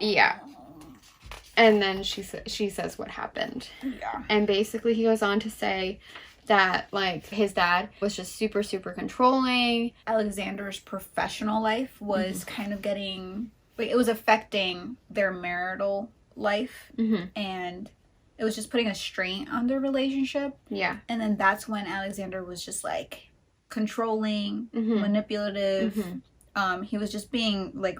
Yeah. And then she says what happened. Yeah. And basically he goes on to say that, like, his dad was just super, super controlling. Alexander's professional life was kind of it was affecting their marital life, and it was just putting a strain on their relationship. Yeah. And then that's when Alexander was just, like, controlling, manipulative. He was just being, like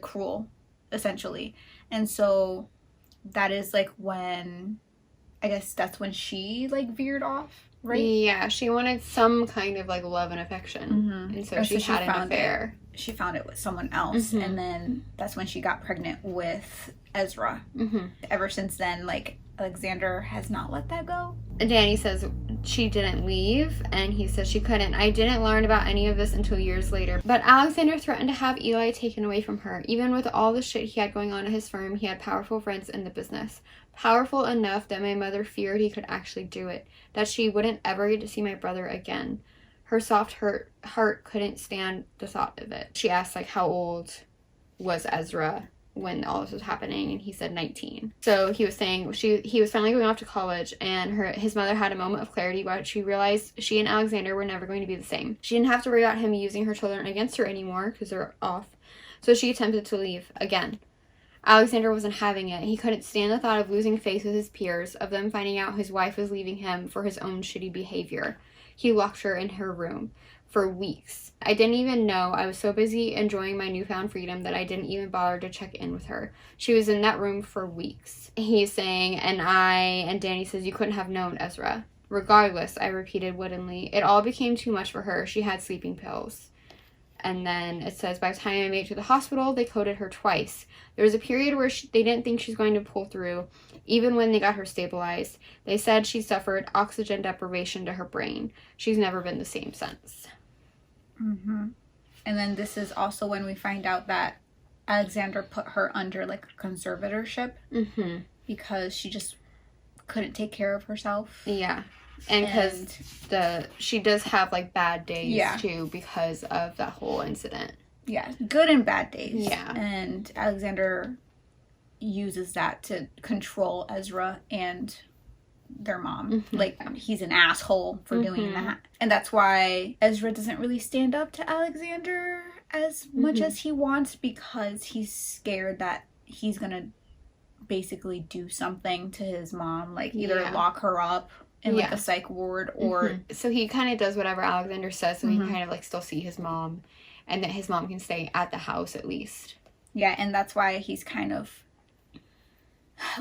cruel, essentially. And so that is, like, when, I guess that's when she, like, veered off, right? Yeah, she wanted some kind of, like, love and affection. And so she had an affair. She found it with someone else, and then that's when she got pregnant with Ezra. Ever since then, like, Alexander has not let that go. Danny says she didn't leave, and he says she couldn't. I didn't learn about any of this until years later. But Alexander threatened to have Eli taken away from her. Even with all the shit he had going on at his firm, he had powerful friends in the business. Powerful enough that my mother feared he could actually do it. That she wouldn't ever get to see my brother again. Her soft heart couldn't stand the thought of it. She asked, like, how old was Ezra when all this was happening, and he said 19. So he was saying he was finally going off to college, and his mother had a moment of clarity where she realized she and Alexander were never going to be the same. She didn't have to worry about him using her children against her anymore because they're off. So she attempted to leave again. Alexander wasn't having it. He couldn't stand the thought of losing face with his peers, of them finding out his wife was leaving him for his own shitty behavior. He locked her in her room for weeks. I didn't even know. I was so busy enjoying my newfound freedom that I didn't even bother to check in with her. She was in that room for weeks. He's saying, and Danny says, you couldn't have known, Ezra. Regardless, I repeated woodenly, it all became too much for her. She had sleeping pills. And then it says, by the time I made it to the hospital, they coded her twice. There was a period where they didn't think she was going to pull through, even when they got her stabilized. They said she suffered oxygen deprivation to her brain. She's never been the same since. Mm-hmm. And then this is also when we find out that Alexander put her under, like, a conservatorship. Mm-hmm. Because she just couldn't take care of herself. Yeah. And because she does have, like, bad days, too, because of that whole incident. Yeah, good and bad days. Yeah. And Alexander uses that to control Ezra and their mom. Mm-hmm. Like, he's an asshole for doing that. And that's why Ezra doesn't really stand up to Alexander as much as he wants, because he's scared that he's gonna basically do something to his mom. Like, either lock her up in, like, a psych ward, or... So he kind of does whatever Alexander says, so he can kind of, like, still see his mom, and that his mom can stay at the house, at least. Yeah, and that's why he's kind of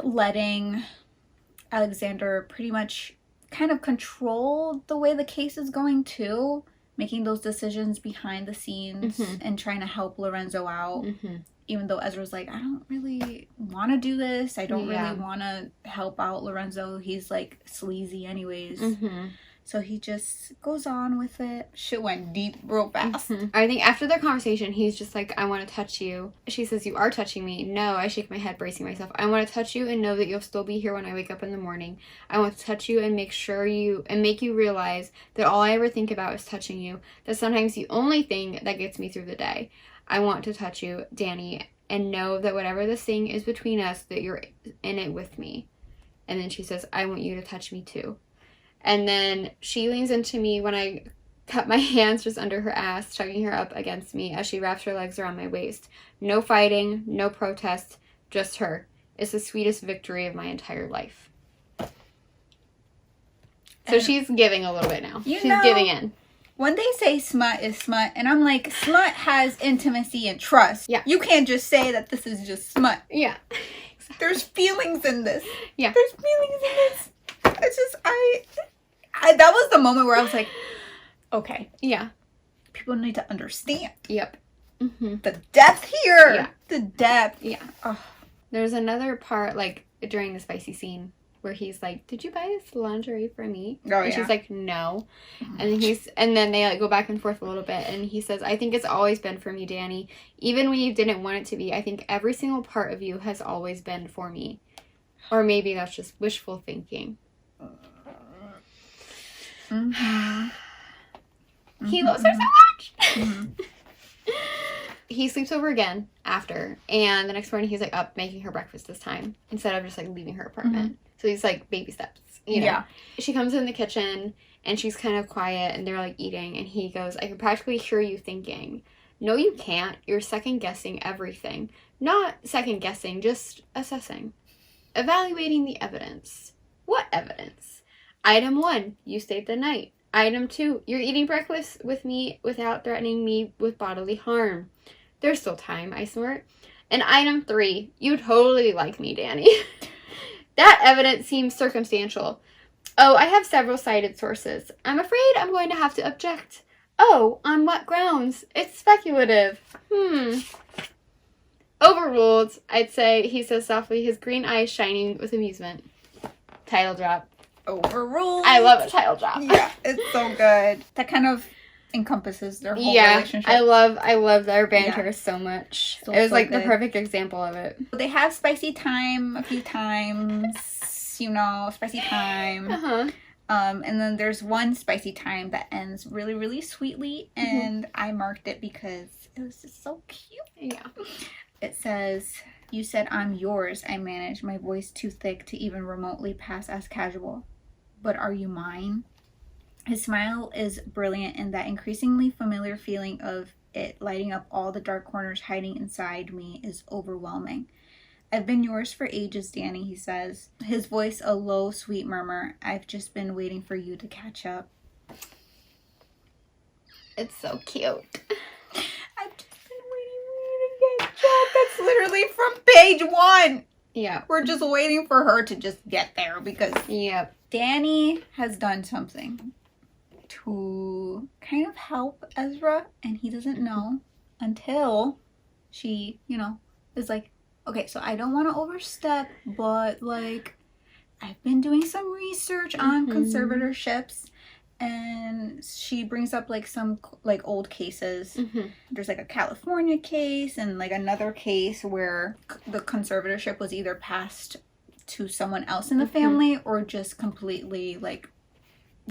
letting Alexander pretty much kind of control the way the case is going, too. Making those decisions behind the scenes and trying to help Lorenzo out. Even though Ezra's like, I don't really want to do this. I don't really want to help out Lorenzo. He's, like, sleazy anyways. So he just goes on with it. Shit went deep real fast. I think after their conversation, he's just like, I want to touch you. She says, you are touching me. No, I shake my head, bracing myself. I want to touch you and know that you'll still be here when I wake up in the morning. I want to touch you and make you realize that all I ever think about is touching you. That's sometimes the only thing that gets me through the day. I want to touch you, Danny, and know that whatever this thing is between us, that you're in it with me. And then she says, I want you to touch me too. And then she leans into me when I cut my hands just under her ass, tugging her up against me as she wraps her legs around my waist. No fighting, no protest, just her. It's the sweetest victory of my entire life. So she's giving a little bit now. She's giving in. When they say smut is smut, and I'm like, smut has intimacy and trust. Yeah. You can't just say that this is just smut. Yeah. Exactly. There's feelings in this. Yeah. There's feelings in this. It's just, that was the moment where I was like, okay. Yeah. People need to understand. Yep. The depth here. Yeah. The depth. Yeah. Oh. There's another part, like, during the spicy scene, where he's like, did you buy this lingerie for me? And she's like, no. And then they, like, go back and forth a little bit, and he says, I think it's always been for me, Danny. Even when you didn't want it to be, I think every single part of you has always been for me. Or maybe that's just wishful thinking. He loves her so much. He sleeps over again after, and the next morning he's, like, up making her breakfast this time, instead of just, like, leaving her apartment. So he's, like, baby steps, you know? Yeah. She comes in the kitchen, and she's kind of quiet, and they're, like, eating, and he goes, I can practically hear you thinking. No, you can't. You're second-guessing everything. Not second-guessing, just assessing. Evaluating the evidence. What evidence? Item 1, you stayed the night. Item 2, you're eating breakfast with me without threatening me with bodily harm. There's still time, I snort. And item 3, you totally like me, Danny. That evidence seems circumstantial. Oh, I have several cited sources. I'm afraid I'm going to have to object. Oh, on what grounds? It's speculative. Overruled, I'd say, he says softly, his green eyes shining with amusement. Title drop. Overruled. I love a title drop. Yeah, it's so good. That kind of encompasses their whole relationship. I love their banter so much. It was like the perfect example of it. They have spicy time a few times, spicy time. And then there's one spicy time that ends really, really sweetly, and I marked it because it was just so cute. Yeah. It says, you said I'm yours, I managed, my voice too thick to even remotely pass as casual. But are you mine? His smile is brilliant, and that increasingly familiar feeling of it lighting up all the dark corners hiding inside me is overwhelming. I've been yours for ages, Danny, he says. His voice a low, sweet murmur. I've just been waiting for you to catch up. It's so cute. I've just been waiting for you to catch up. That's literally from page 1. Yeah. We're just waiting for her to just get there because Yep. Danny has done something to kind of help Ezra, and he doesn't know until she, is like, okay, so I don't want to overstep, but like I've been doing some research on conservatorships, and she brings up like some like old cases. There's like a California case and like another case where the conservatorship was either passed to someone else in the family or just completely like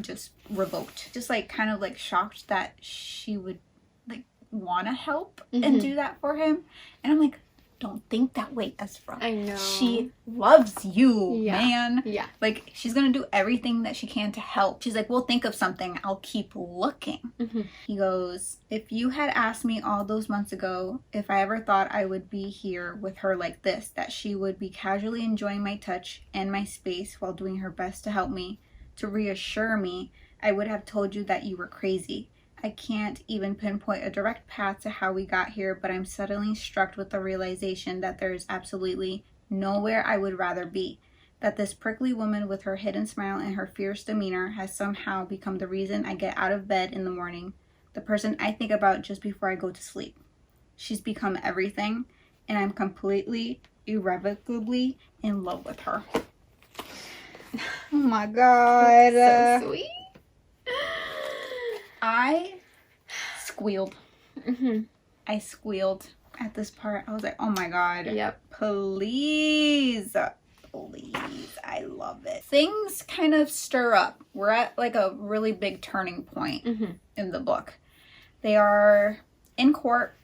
just revoked. Just like kind of like shocked that she would like want to help and do that for him. And I'm like, don't think that way, Ezra. I know. She loves you, man. Yeah. Like, she's gonna do everything that she can to help. She's like, we'll think of something. I'll keep looking. He goes, if you had asked me all those months ago if I ever thought I would be here with her like this, that she would be casually enjoying my touch and my space while doing her best to help me, to reassure me, I would have told you that you were crazy. I can't even pinpoint a direct path to how we got here, but I'm suddenly struck with the realization that there is absolutely nowhere I would rather be. That this prickly woman with her hidden smile and her fierce demeanor has somehow become the reason I get out of bed in the morning, the person I think about just before I go to sleep. She's become everything, and I'm completely, irrevocably in love with her. Oh my God. So sweet. I squealed. I squealed at this part. I was like, oh my God. Yep. Please. Please. I love it. Things kind of stir up. We're at like a really big turning point in the book. They are in court.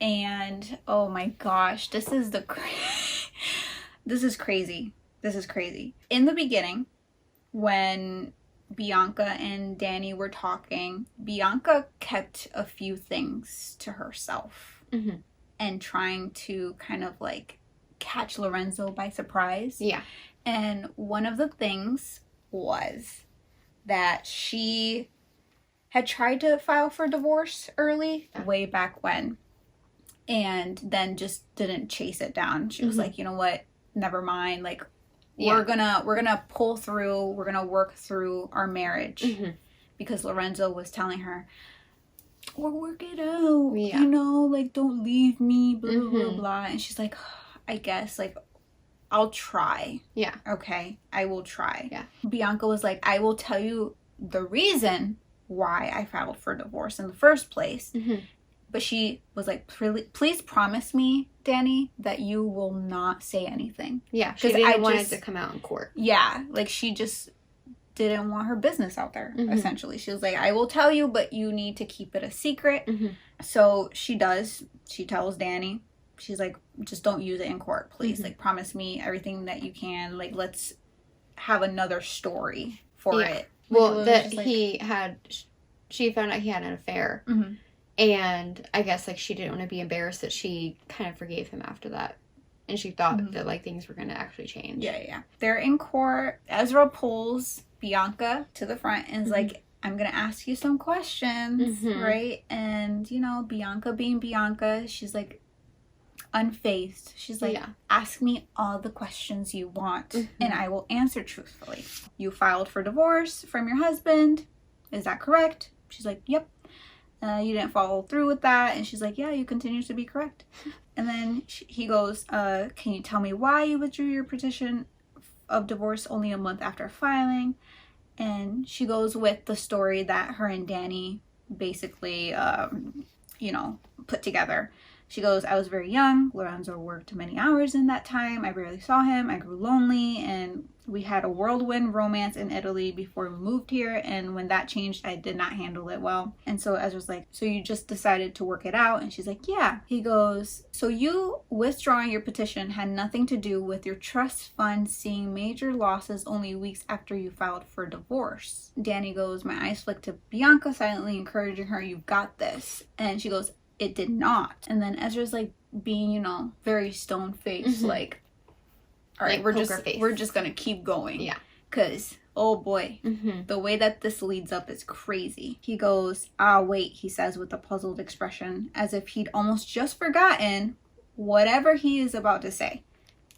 And oh my gosh, this is this is crazy. This is crazy. In the beginning, when Bianca and Danny were talking, Bianca kept a few things to herself and trying to kind of like catch Lorenzo by surprise. Yeah. And one of the things was that she had tried to file for divorce early, way back when, and then just didn't chase it down. She was like, you know what? Never mind. Like, we're gonna pull through. We're gonna work through our marriage, because Lorenzo was telling her, "We'll work it out. Yeah. You know, like don't leave me." Blah blah blah blah. And she's like, "I guess like I'll try. Yeah. Okay, I will try." Yeah. Bianca was like, "I will tell you the reason why I filed for divorce in the first place." But she was like, please promise me, Danny, that you will not say anything. Yeah, she didn't want it to come out in court. Yeah, like she just didn't want her business out there, essentially. She was like, I will tell you, but you need to keep it a secret. So she does. She tells Danny, she's like, just don't use it in court, please. Like, promise me everything that you can. Like, let's have another story for it. Well, that she found out he had an affair. And I guess, like, she didn't want to be embarrassed that she kind of forgave him after that. And she thought that, like, things were going to actually change. Yeah. They're in court. Ezra pulls Bianca to the front and is like, I'm going to ask you some questions, right? And, you know, Bianca being Bianca, she's, like, unfazed. She's like, ask me all the questions you want, and I will answer truthfully. You filed for divorce from your husband. Is that correct? She's like, yep. You didn't follow through with that. And she's like, yeah, you continue to be correct. And then he goes, can you tell me why you withdrew your petition of divorce only a month after filing? And she goes with the story that her and Danny basically, put together. She goes, I was very young. Lorenzo worked many hours in that time. I barely saw him. I grew lonely, and we had a whirlwind romance in Italy before we moved here. And when that changed, I did not handle it well. And so Ezra's like, so you just decided to work it out? And she's like, yeah. He goes, so you withdrawing your petition had nothing to do with your trust fund seeing major losses only weeks after you filed for divorce. Danny goes, my eyes flicked to Bianca, silently encouraging her, you've got this. And she goes, it did not. And then Ezra's like being, you know, very stone-faced, like, all right, like we're just gonna keep going. Yeah. Because, oh boy, the way that this leads up is crazy. He goes, ah, wait, he says with a puzzled expression, as if he'd almost just forgotten whatever he is about to say.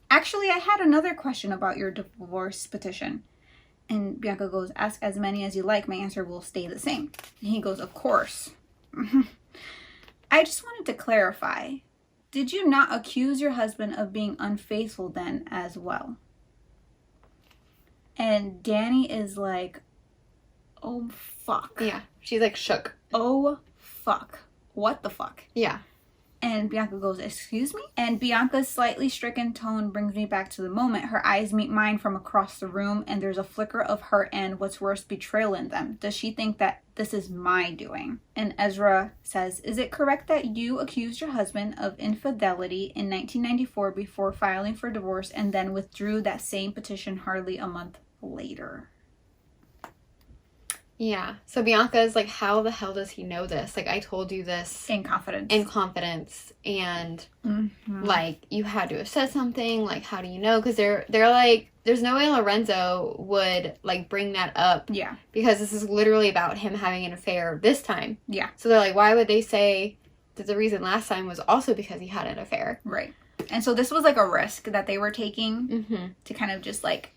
Actually, I had another question about your divorce petition. And Bianca goes, ask as many as you like. My answer will stay the same. And he goes, of course. I just wanted to clarify. Did you not accuse your husband of being unfaithful then as well? And Dani is like, oh, fuck. Yeah. She's like shook. Oh, fuck. What the fuck? Yeah. And Bianca goes, excuse me? And Bianca's slightly stricken tone brings me back to the moment. Her eyes meet mine from across the room, and there's a flicker of hurt and, what's worse, betrayal in them. Does she think that this is my doing? And Ezra says, is it correct that you accused your husband of infidelity in 1994 before filing for divorce and then withdrew that same petition hardly a month later? Yeah. So Bianca is like, how the hell does he know this? Like, I told you this. In confidence. And, like, you had to have said something. Like, how do you know? Because they're like, there's no way Lorenzo would, like, bring that up. Yeah. Because this is literally about him having an affair this time. Yeah. So they're like, why would they say that the reason last time was also because he had an affair? Right. And so this was, like, a risk that they were taking to kind of just, like,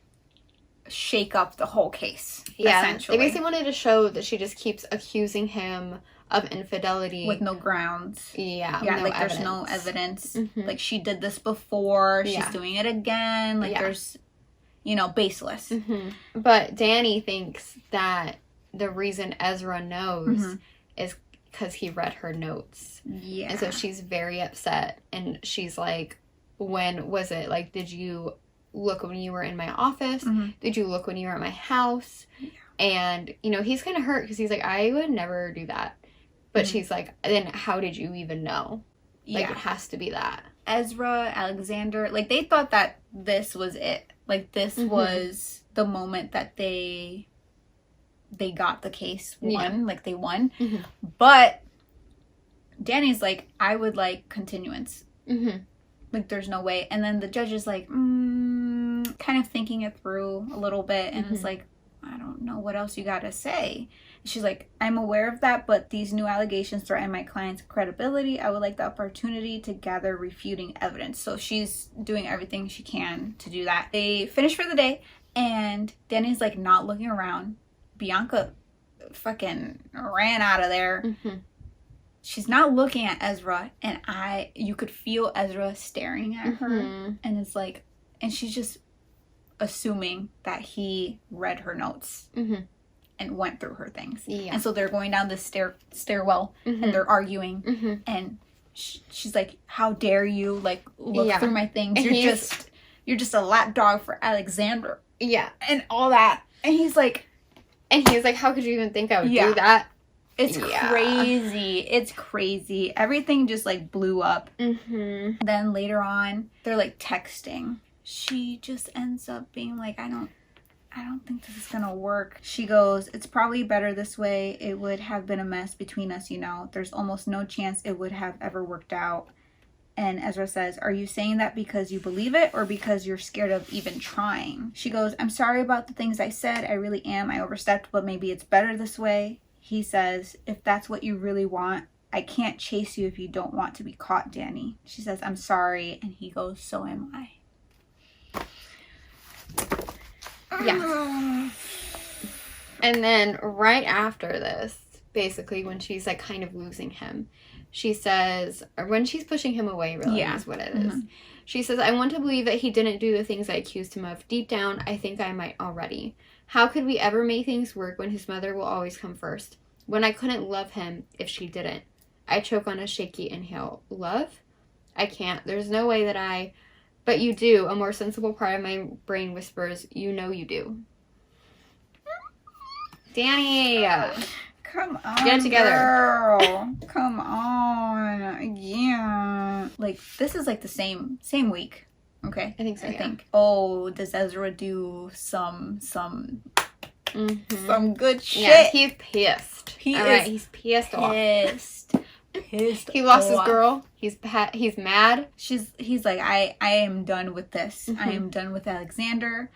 shake up the whole case. Yeah, essentially. they basically wanted to show that she just keeps accusing him of infidelity with no grounds. Yeah, yeah, no like evidence. there's no evidence. Like she did this before, she's doing it again. Like there's, you know, baseless. But Dani thinks that the reason Ezra knows is because he read her notes. Yeah, and so she's very upset, and she's like, "When was it? Like, did you look when you were in my office? Did you look when you were at my house?" Yeah. And, you know, he's kind of hurt because he's like, I would never do that. But she's like, then how did you even know? Like, it has to be that. Ezra, Alexander, like, they thought that this was it. Like, this was the moment that they got the case won. Yeah. Like, they won. But Dani's like, I would like continuance. Like, there's no way. And then the judge is like, kind of thinking it through a little bit. And it's like, I don't know what else you got to say. And she's like, I'm aware of that, but these new allegations threaten my client's credibility. I would like the opportunity to gather refuting evidence. So she's doing everything she can to do that. They finish for the day, and Dani's like not looking around. Bianca fucking ran out of there. She's not looking at Ezra, and you could feel Ezra staring at her, and it's like, and she's just assuming that he read her notes and went through her things. And so they're going down this stairwell, and they're arguing, and she's like, how dare you, like, look through my things, and you're just a lapdog for Alexander, and all that. And he's like, how could you even think I would do that? It's crazy. It's crazy. Everything just, like, blew up. Then later on, they're, like, texting. She just ends up being like, I don't think this is gonna work. She goes, it's probably better this way. It would have been a mess between us, you know. There's almost no chance it would have ever worked out. And Ezra says, are you saying that because you believe it or because you're scared of even trying? She goes, I'm sorry about the things I said. I really am. I overstepped, but maybe it's better this way. He says, if that's what you really want, I can't chase you if you don't want to be caught, Dani. She says, I'm sorry. And he goes, so am I. Yeah. And then right after this, basically when she's like kind of losing him, she says, or when she's pushing him away, really is what it is. She says, I want to believe that he didn't do the things I accused him of. Deep down, I think I might already. How could we ever make things work when his mother will always come first? When I couldn't love him if she didn't. I choke on a shaky inhale. Love? I can't. There's no way that I... But you do. A more sensible part of my brain whispers, you know you do. Dani! Come on, get it together. Girl. Come on. Yeah. Like, this is like the same week. Okay? I think so, I think. Oh, does Ezra do some good shit? Yeah, he's pissed. He's pissed off. pissed. He lost his girl. He's mad. He's like, I am done with this. I am done with Alexander.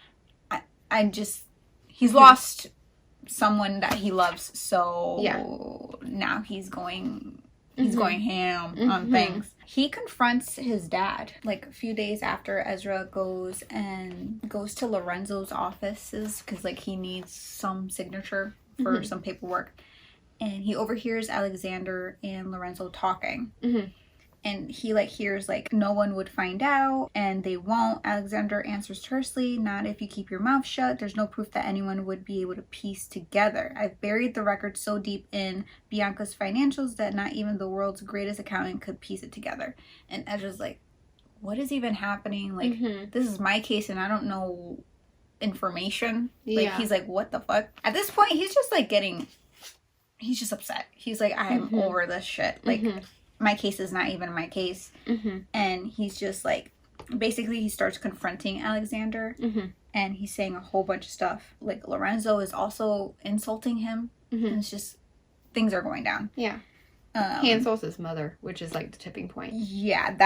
He's lost someone that he loves, so now he's going ham on things. He confronts his dad like a few days after Ezra goes to Lorenzo's offices because like he needs some signature for some paperwork, and he overhears Alexander and Lorenzo talking. And he like hears like no one would find out and they won't. Alexander answers tersely, not if you keep your mouth shut. There's no proof that anyone would be able to piece together. I've buried the record so deep in Bianca's financials that not even the world's greatest accountant could piece it together. And Ezra's like, what is even happening? Like, this is my case and I don't know information. Like, he's like, what the fuck? At this point, he's just like he's just upset. He's like, I'm over this shit. Like, my case is not even my case. And he's just like, basically he starts confronting Alexander and he's saying a whole bunch of stuff. Like Lorenzo is also insulting him. And it's just, things are going down. Yeah. He insults his mother, which is like the tipping point. Yeah,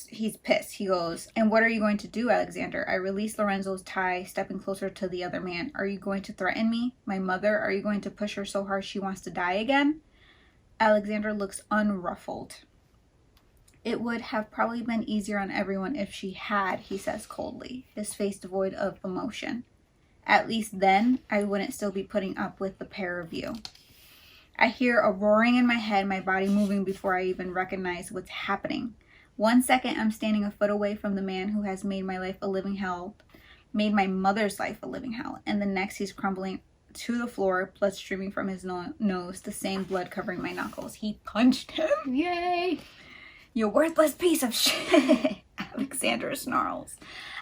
he's pissed. He goes, and what are you going to do, Alexander? I release Lorenzo's tie, stepping closer to the other man. Are you going to threaten me? My mother? Are you going to push her so hard she wants to die again? Alexander looks unruffled. It would have probably been easier on everyone if she had, he says coldly, his face devoid of emotion. At least then, I wouldn't still be putting up with the pair of you. I hear a roaring in my head, my body moving before I even recognize what's happening. 1 second, I'm standing a foot away from the man who has made my life a living hell, made my mother's life a living hell, and the next he's crumbling to the floor, blood streaming from his nose, the same blood covering my knuckles. He punched him. Yay! You worthless piece of shit. Alexander snarls.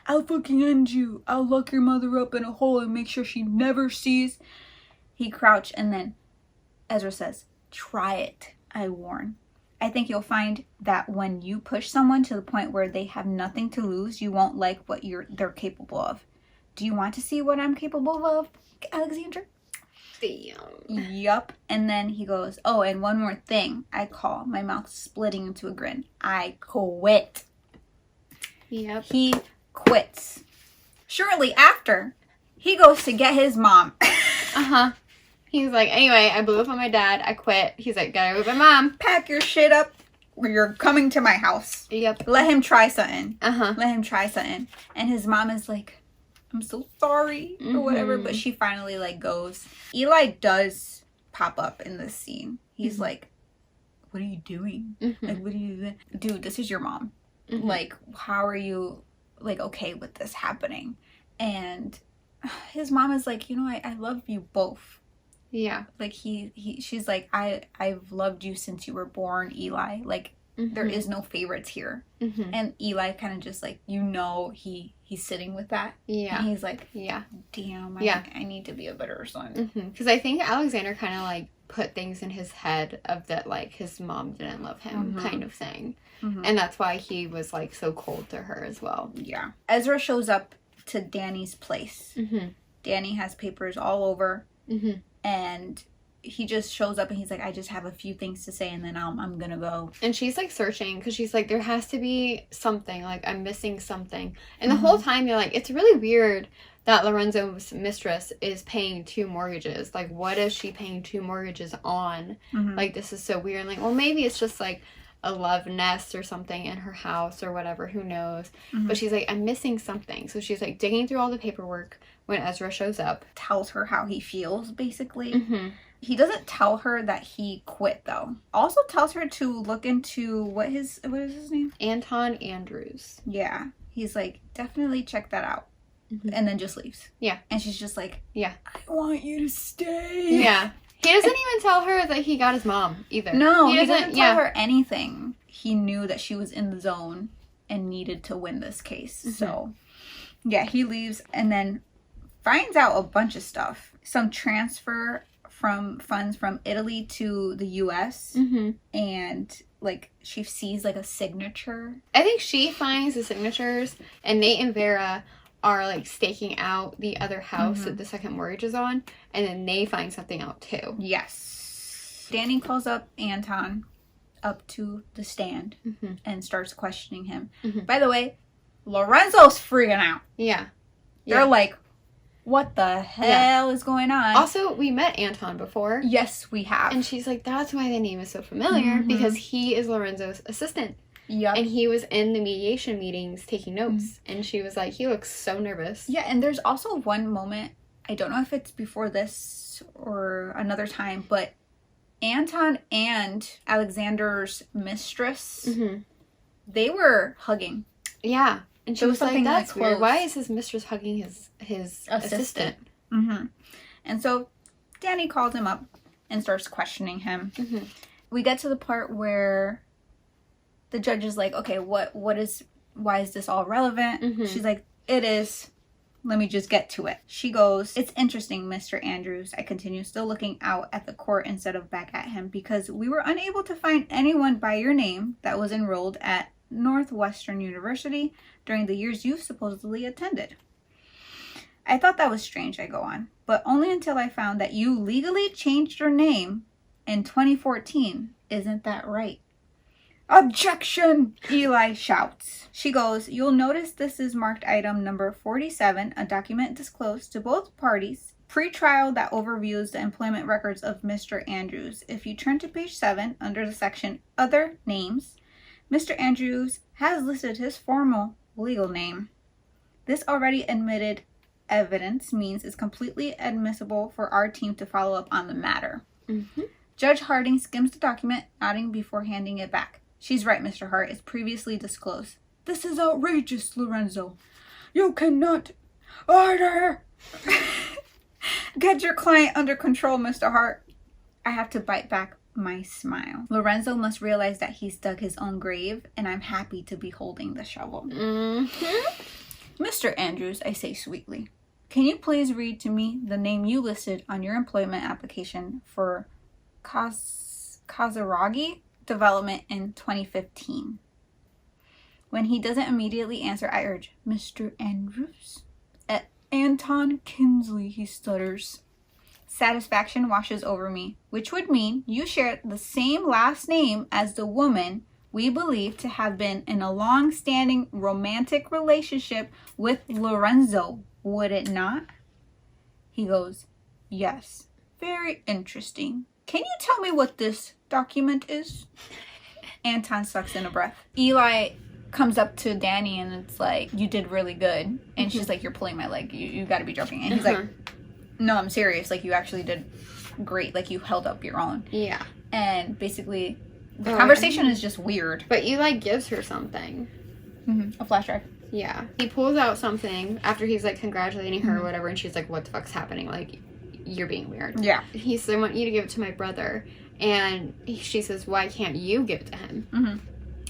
I'll fucking end you. I'll lock your mother up in a hole and make sure she never sees. He crouched and then Ezra says, try it, I warn. I think you'll find that when you push someone to the point where they have nothing to lose, you won't like what they're capable of. Do you want to see what I'm capable of, Alexander? Damn. Yup. And then he goes, oh, and one more thing. I call, my mouth splitting into a grin. I quit. Yep. He quits. Shortly after, he goes to get his mom. He's like, anyway, I blew up on my dad. I quit. He's like, gotta go with my mom. Pack your shit up or you're coming to my house. Yep. Let him try something. Let him try something. And his mom is like, I'm so sorry or whatever, but she finally like goes. Eli does pop up in this scene. He's like, what are you doing? Like, what are you doing? Dude, this is your mom. Like, how are you like okay with this happening? And his mom is like, you know, I love you both. Yeah. Like she's like, I've loved you since you were born, Eli. Like, there is no favorites here. And Eli kind of just like, you know, he's sitting with that. Yeah. And he's like, yeah, damn, I need to be a better son. Because I think Alexander kind of like put things in his head of that like his mom didn't love him kind of thing. And that's why he was like so cold to her as well. Yeah. Ezra shows up to Danny's place. Danny has papers all over. And he just shows up and he's like, I just have a few things to say and then I'm gonna go. And she's like searching because she's like, there has to be something, like I'm missing something. And the whole time you're like, it's really weird that Lorenzo's mistress is paying 2 mortgages. Like, what is she paying 2 mortgages on? Like, this is so weird. Like, well, maybe it's just like a love nest or something in her house or whatever, who knows. But she's like, I'm missing something. So she's like digging through all the paperwork when Ezra shows up. Tells her how he feels, basically. He doesn't tell her that he quit, though. Also tells her to look into, what is his name? Anton Andrews. Yeah. He's like, definitely check that out. And then just leaves. Yeah. And she's just like, yeah, I want you to stay. Yeah. He doesn't even tell her that he got his mom, either. No, he doesn't tell her anything. He knew that she was in the zone and needed to win this case. So, yeah, he leaves and then finds out a bunch of stuff. Some transfer from funds from Italy to the U.S. And like she sees like a signature. I think she finds the signatures and Nate and Vera are like staking out the other house that the second mortgage is on, and then they find something out too. Yes. Danny calls up Anton up to the stand and starts questioning him. By the way, Lorenzo's freaking out. Yeah. They're like, what the hell is going on? Also, we met Anton before. Yes, we have. And she's like, that's why the name is so familiar, because he is Lorenzo's assistant. Yep. And he was in the mediation meetings taking notes. And she was like, he looks so nervous. Yeah, and there's also one moment, I don't know if it's before this or another time, but Anton and Alexander's mistress, they were hugging. Yeah. And she was like, that's like weird. Why is his mistress hugging his assistant? And so Danny calls him up and starts questioning him. We get to the part where the judge is like, okay, why is this all relevant? She's like, it is. Let me just get to it. She goes, it's interesting, Mr. Andrews. I continue, still looking out at the court instead of back at him, because we were unable to find anyone by your name that was enrolled at Northwestern University during the years you supposedly attended. I thought that was strange, I go on, but only until I found that you legally changed your name in 2014. Isn't that right? Objection! Eli shouts. She goes, you'll notice this is marked item number 47, a document disclosed to both parties pre-trial that overviews the employment records of Mr. Andrews. If you turn to page 7 under the section Other Names, Mr. Andrews has listed his formal legal name. This already admitted evidence means it's completely admissible for our team to follow up on the matter. Judge Harding skims the document, nodding before handing it back. She's right, Mr. Hart. It's previously disclosed. This is outrageous, Lorenzo. You cannot order. Get your client under control, Mr. Hart. I have to bite back my smile. Lorenzo must realize that he's dug his own grave, and I'm happy to be holding the shovel. Mr. Andrews, I say sweetly, can you please read to me the name you listed on your employment application for Kazaragi Development in 2015? When he doesn't immediately answer, I urge, Mr. Andrews? Anton Kinsley, he stutters. Satisfaction washes over me, which would mean you share the same last name as the woman we believe to have been in a long-standing romantic relationship with Lorenzo, would it not? He goes, yes. Very interesting. Can you tell me what this document is? Anton sucks in a breath. Eli comes up to Danny and it's like, you did really good. And she's like, you're pulling my leg. You gotta be joking. And he's like, no, I'm serious. Like, you actually did great. Like, you held up your own. Yeah. And basically, the conversation is just weird. But Eli gives her something. A flash drive. Yeah. He pulls out something after he's, like, congratulating her or whatever, and she's like, what the fuck's happening? Like, you're being weird. Yeah. He says, I want you to give it to my brother. And she says, why can't you give it to him?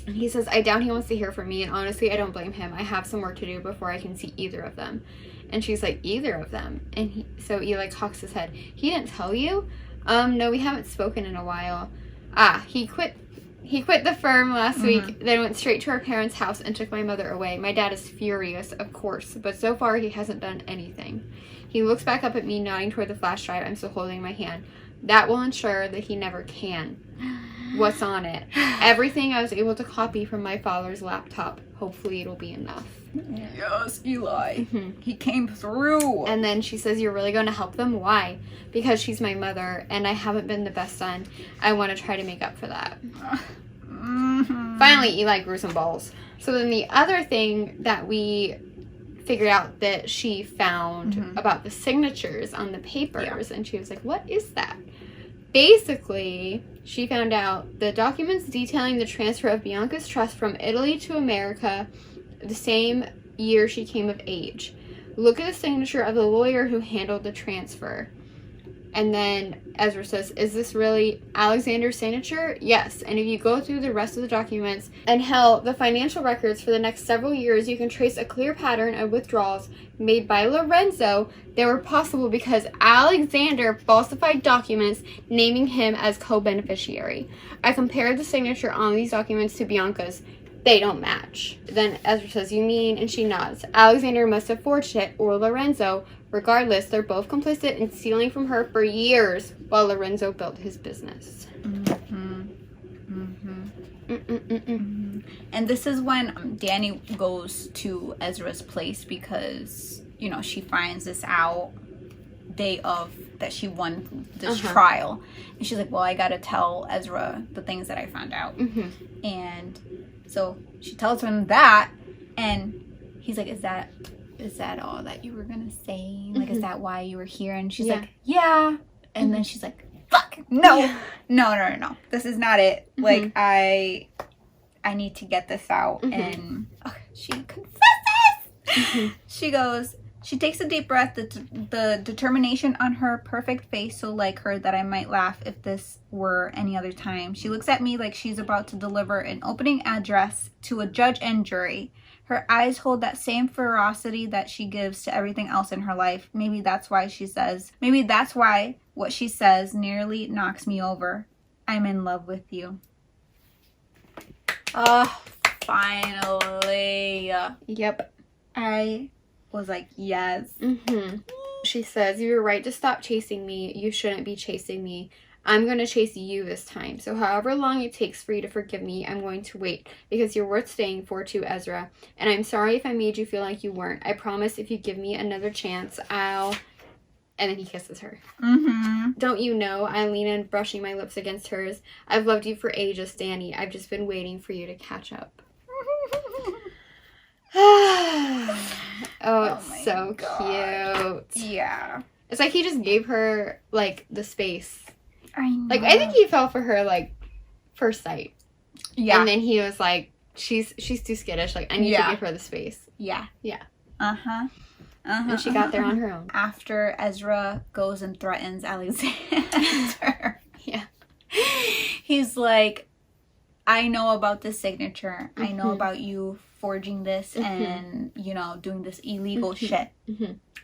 And he says, I doubt he wants to hear from me, and honestly, I don't blame him. I have some work to do before I can see either of them. And she's like, either of them? And so Eli cocks his head. He didn't tell you? No, we haven't spoken in a while. He quit the firm last week, then went straight to our parents' house and took my mother away. My dad is furious, of course, but so far he hasn't done anything. He looks back up at me, nodding toward the flash drive. I'm still holding my hand. That will ensure that he never can. What's on it? Everything I was able to copy from my father's laptop. Hopefully it'll be enough. Yes, Eli. He came through. And then she says, you're really going to help them? Why? Because she's my mother, and I haven't been the best son. I want to try to make up for that. Finally, Eli grew some balls. So then the other thing that we figured out that she found about the signatures on the papers, and she was like, what is that? Basically, she found out the documents detailing the transfer of Bianca's trust from Italy to America the same year she came of age. Look at the signature of the lawyer who handled the transfer. And then Ezra says, is this really Alexander's signature? Yes. And if you go through the rest of the documents and hell, the financial records for the next several years, you can trace a clear pattern of withdrawals made by Lorenzo that were possible because Alexander falsified documents naming him as co-beneficiary. I compared the signature on these documents to Bianca's. they don't match. Then Ezra says, you mean? And she nods. Alexander must have forged it, or Lorenzo. Regardless, they're both complicit in stealing from her for years while Lorenzo built his business. And this is when Danny goes to Ezra's place because, you know, she finds this out day of that she won this trial. And she's like, well, I gotta tell Ezra the things that I found out. And so she tells him that, and he's like, is that all that you were gonna say? Like, is that why you were here? And she's like, yeah. And then she's like, fuck, no. No. This is not it. Like, I need to get this out. And she confesses. She goes, she takes a deep breath, the determination on her perfect face so like her that I might laugh if this were any other time. She looks at me like she's about to deliver an opening address to a judge and jury. Her eyes hold that same ferocity that she gives to everything else in her life. Maybe that's why what she says nearly knocks me over. I'm in love with you. Oh, finally. Yep. I was like, yes. She says, you were right to stop chasing me. You shouldn't be chasing me. I'm going to chase you this time. So however long it takes for you to forgive me, I'm going to wait because you're worth staying for too, Ezra. And I'm sorry if I made you feel like you weren't. I promise if you give me another chance, I'll... And then he kisses her. Don't you know? I lean in, brushing my lips against hers. I've loved you for ages, Danny. I've just been waiting for you to catch up. It's so cute. Yeah. It's like he just gave her, like, the space. I know. Like, I think he fell for her, like, first sight. Yeah. And then he was like, she's too skittish. Like, I need to give her the space. Yeah. Yeah. And she got there on her own. After Ezra goes and threatens Alexander. He's like, I know about this signature. I know about you forging this and, you know, doing this illegal shit.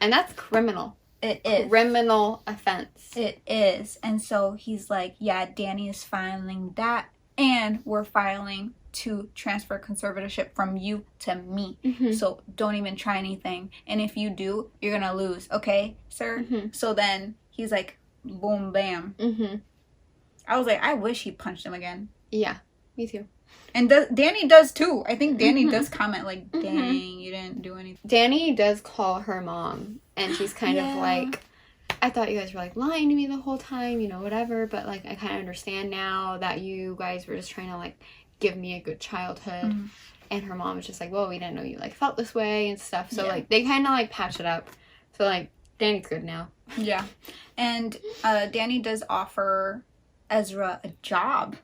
And that's criminal. It is. Criminal offense. It is. And so he's like, yeah, Danny is filing that, and we're filing to transfer conservatorship from you to me. So don't even try anything. And if you do, you're going to lose. Okay, sir? So then he's like, boom, bam. I was like, I wish he punched him again. Yeah, me too. And Danny does too. I think Danny does comment like, dang, you didn't do anything. Danny does call her mom, and she's kind of like, I thought you guys were like lying to me the whole time, you know, whatever. But like, I kind of understand now that you guys were just trying to like give me a good childhood. And her mom was just like, well, we didn't know you like felt this way and stuff. So like, they kind of like patch it up. So like, Danny's good now. Yeah. And Danny does offer Ezra a job.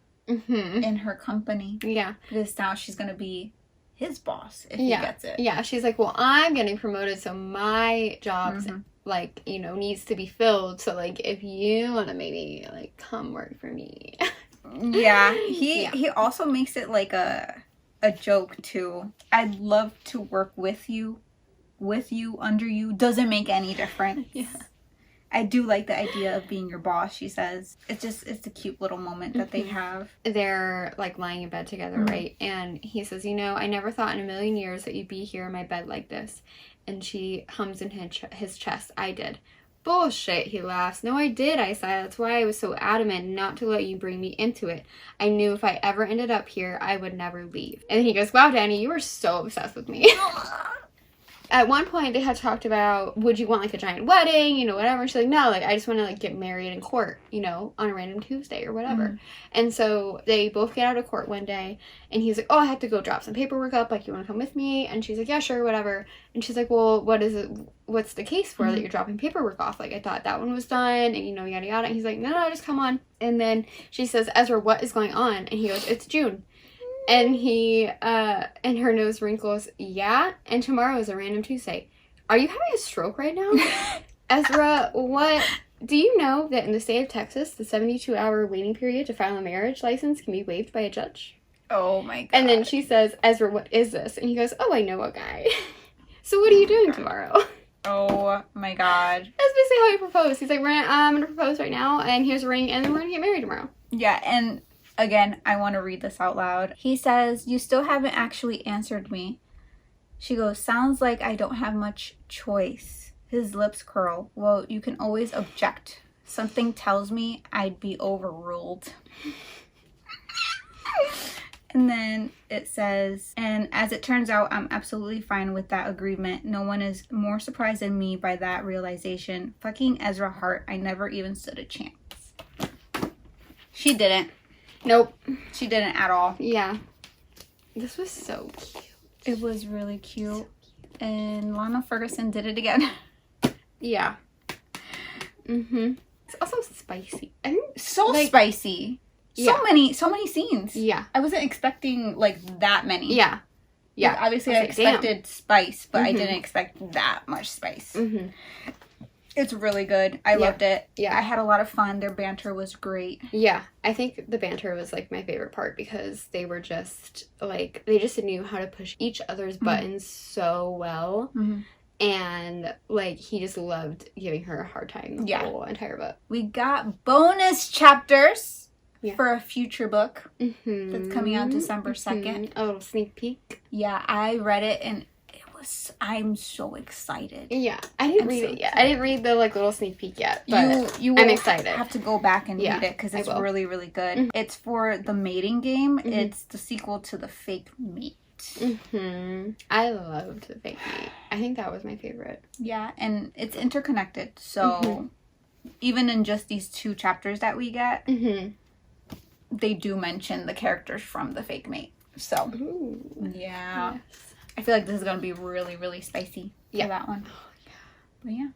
In her company. Yeah. Because now she's going to be his boss if he gets it. Yeah. She's like, well, I'm getting promoted, so my job's, like, you know, needs to be filled. So, like, if you want to maybe, like, come work for me. Yeah. He also makes it, like, a joke, too. I'd love to work with you, under you. Doesn't make any difference. I do like the idea of being your boss, she says. It's a cute little moment that they have. They're, like, lying in bed together, right? And he says, you know, I never thought in a million years that you'd be here in my bed like this. And she hums in his chest. I did. Bullshit, he laughs. No, I did, I sigh. That's why I was so adamant not to let you bring me into it. I knew if I ever ended up here, I would never leave. And then he goes, wow, Danny, you are so obsessed with me. At one point, they had talked about, would you want, like, a giant wedding, you know, whatever. And she's like, no, like, I just want to, like, get married in court, you know, on a random Tuesday or whatever. And so they both get out of court one day, and he's like, oh, I have to go drop some paperwork up, like, you want to come with me? And she's like, yeah, sure, whatever. And she's like, well, what's the case for that you're dropping paperwork off? Like, I thought that one was done, and, you know, yada, yada. And he's like, no, just come on. And then she says, Ezra, what is going on? And he goes, it's June. And and her nose wrinkles, yeah, and tomorrow is a random Tuesday. Are you having a stroke right now? Ezra, what? Do you know that in the state of Texas, the 72-hour waiting period to file a marriage license can be waived by a judge? Oh my God. And then she says, Ezra, what is this? And he goes, oh, I know a guy. So what are you doing tomorrow? Oh my God. That's basically how he proposed. He's like, I'm going to propose right now, and here's a ring, and then we're going to get married tomorrow. Yeah, and Again, I want to read this out loud. He says, "You still haven't actually answered me." She goes, "Sounds like I don't have much choice." His lips curl. "Well, you can always object. Something tells me I'd be overruled." And then it says, "And as it turns out, I'm absolutely fine with that agreement. No one is more surprised than me by that realization. Fucking Ezra Hart, I never even stood a chance." She didn't. Nope. She didn't at all. Yeah. This was so cute. It was really cute. And Lana Ferguson did it again. Yeah. Mm-hmm. It's also spicy. I think So spicy. Yeah. So many scenes. Yeah. I wasn't expecting like that many. Yeah. Yeah. Like, obviously I expected spice, but I didn't expect that much spice. Mm-hmm. It's really good. I loved it. Yeah. I had a lot of fun. Their banter was great. Yeah. I think the banter was like my favorite part because they were just like, they just knew how to push each other's buttons so well. Mm-hmm. And like, he just loved giving her a hard time the whole entire book. We got bonus chapters for a future book that's coming out December 2nd. A little sneak peek. Yeah, I read it and I'm so excited. Yeah, I didn't read it yet. I didn't read the like little sneak peek yet, but you I'm excited. Have to go back and read it because it's really, really good. Mm-hmm. It's for the mating game. Mm-hmm. It's the sequel to The Fake Mate. Mm-hmm. I loved The Fake Mate. I think that was my favorite. Yeah, and it's interconnected. So even in just these 2 chapters that we get, they do mention the characters from The Fake Mate. So yeah. Yes. I feel like this is going to be really, really spicy for that one. Oh, yeah. But yeah,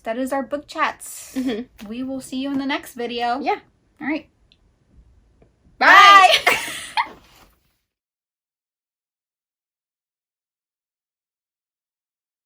that is our book chats. We will see you in the next video. Yeah. All right.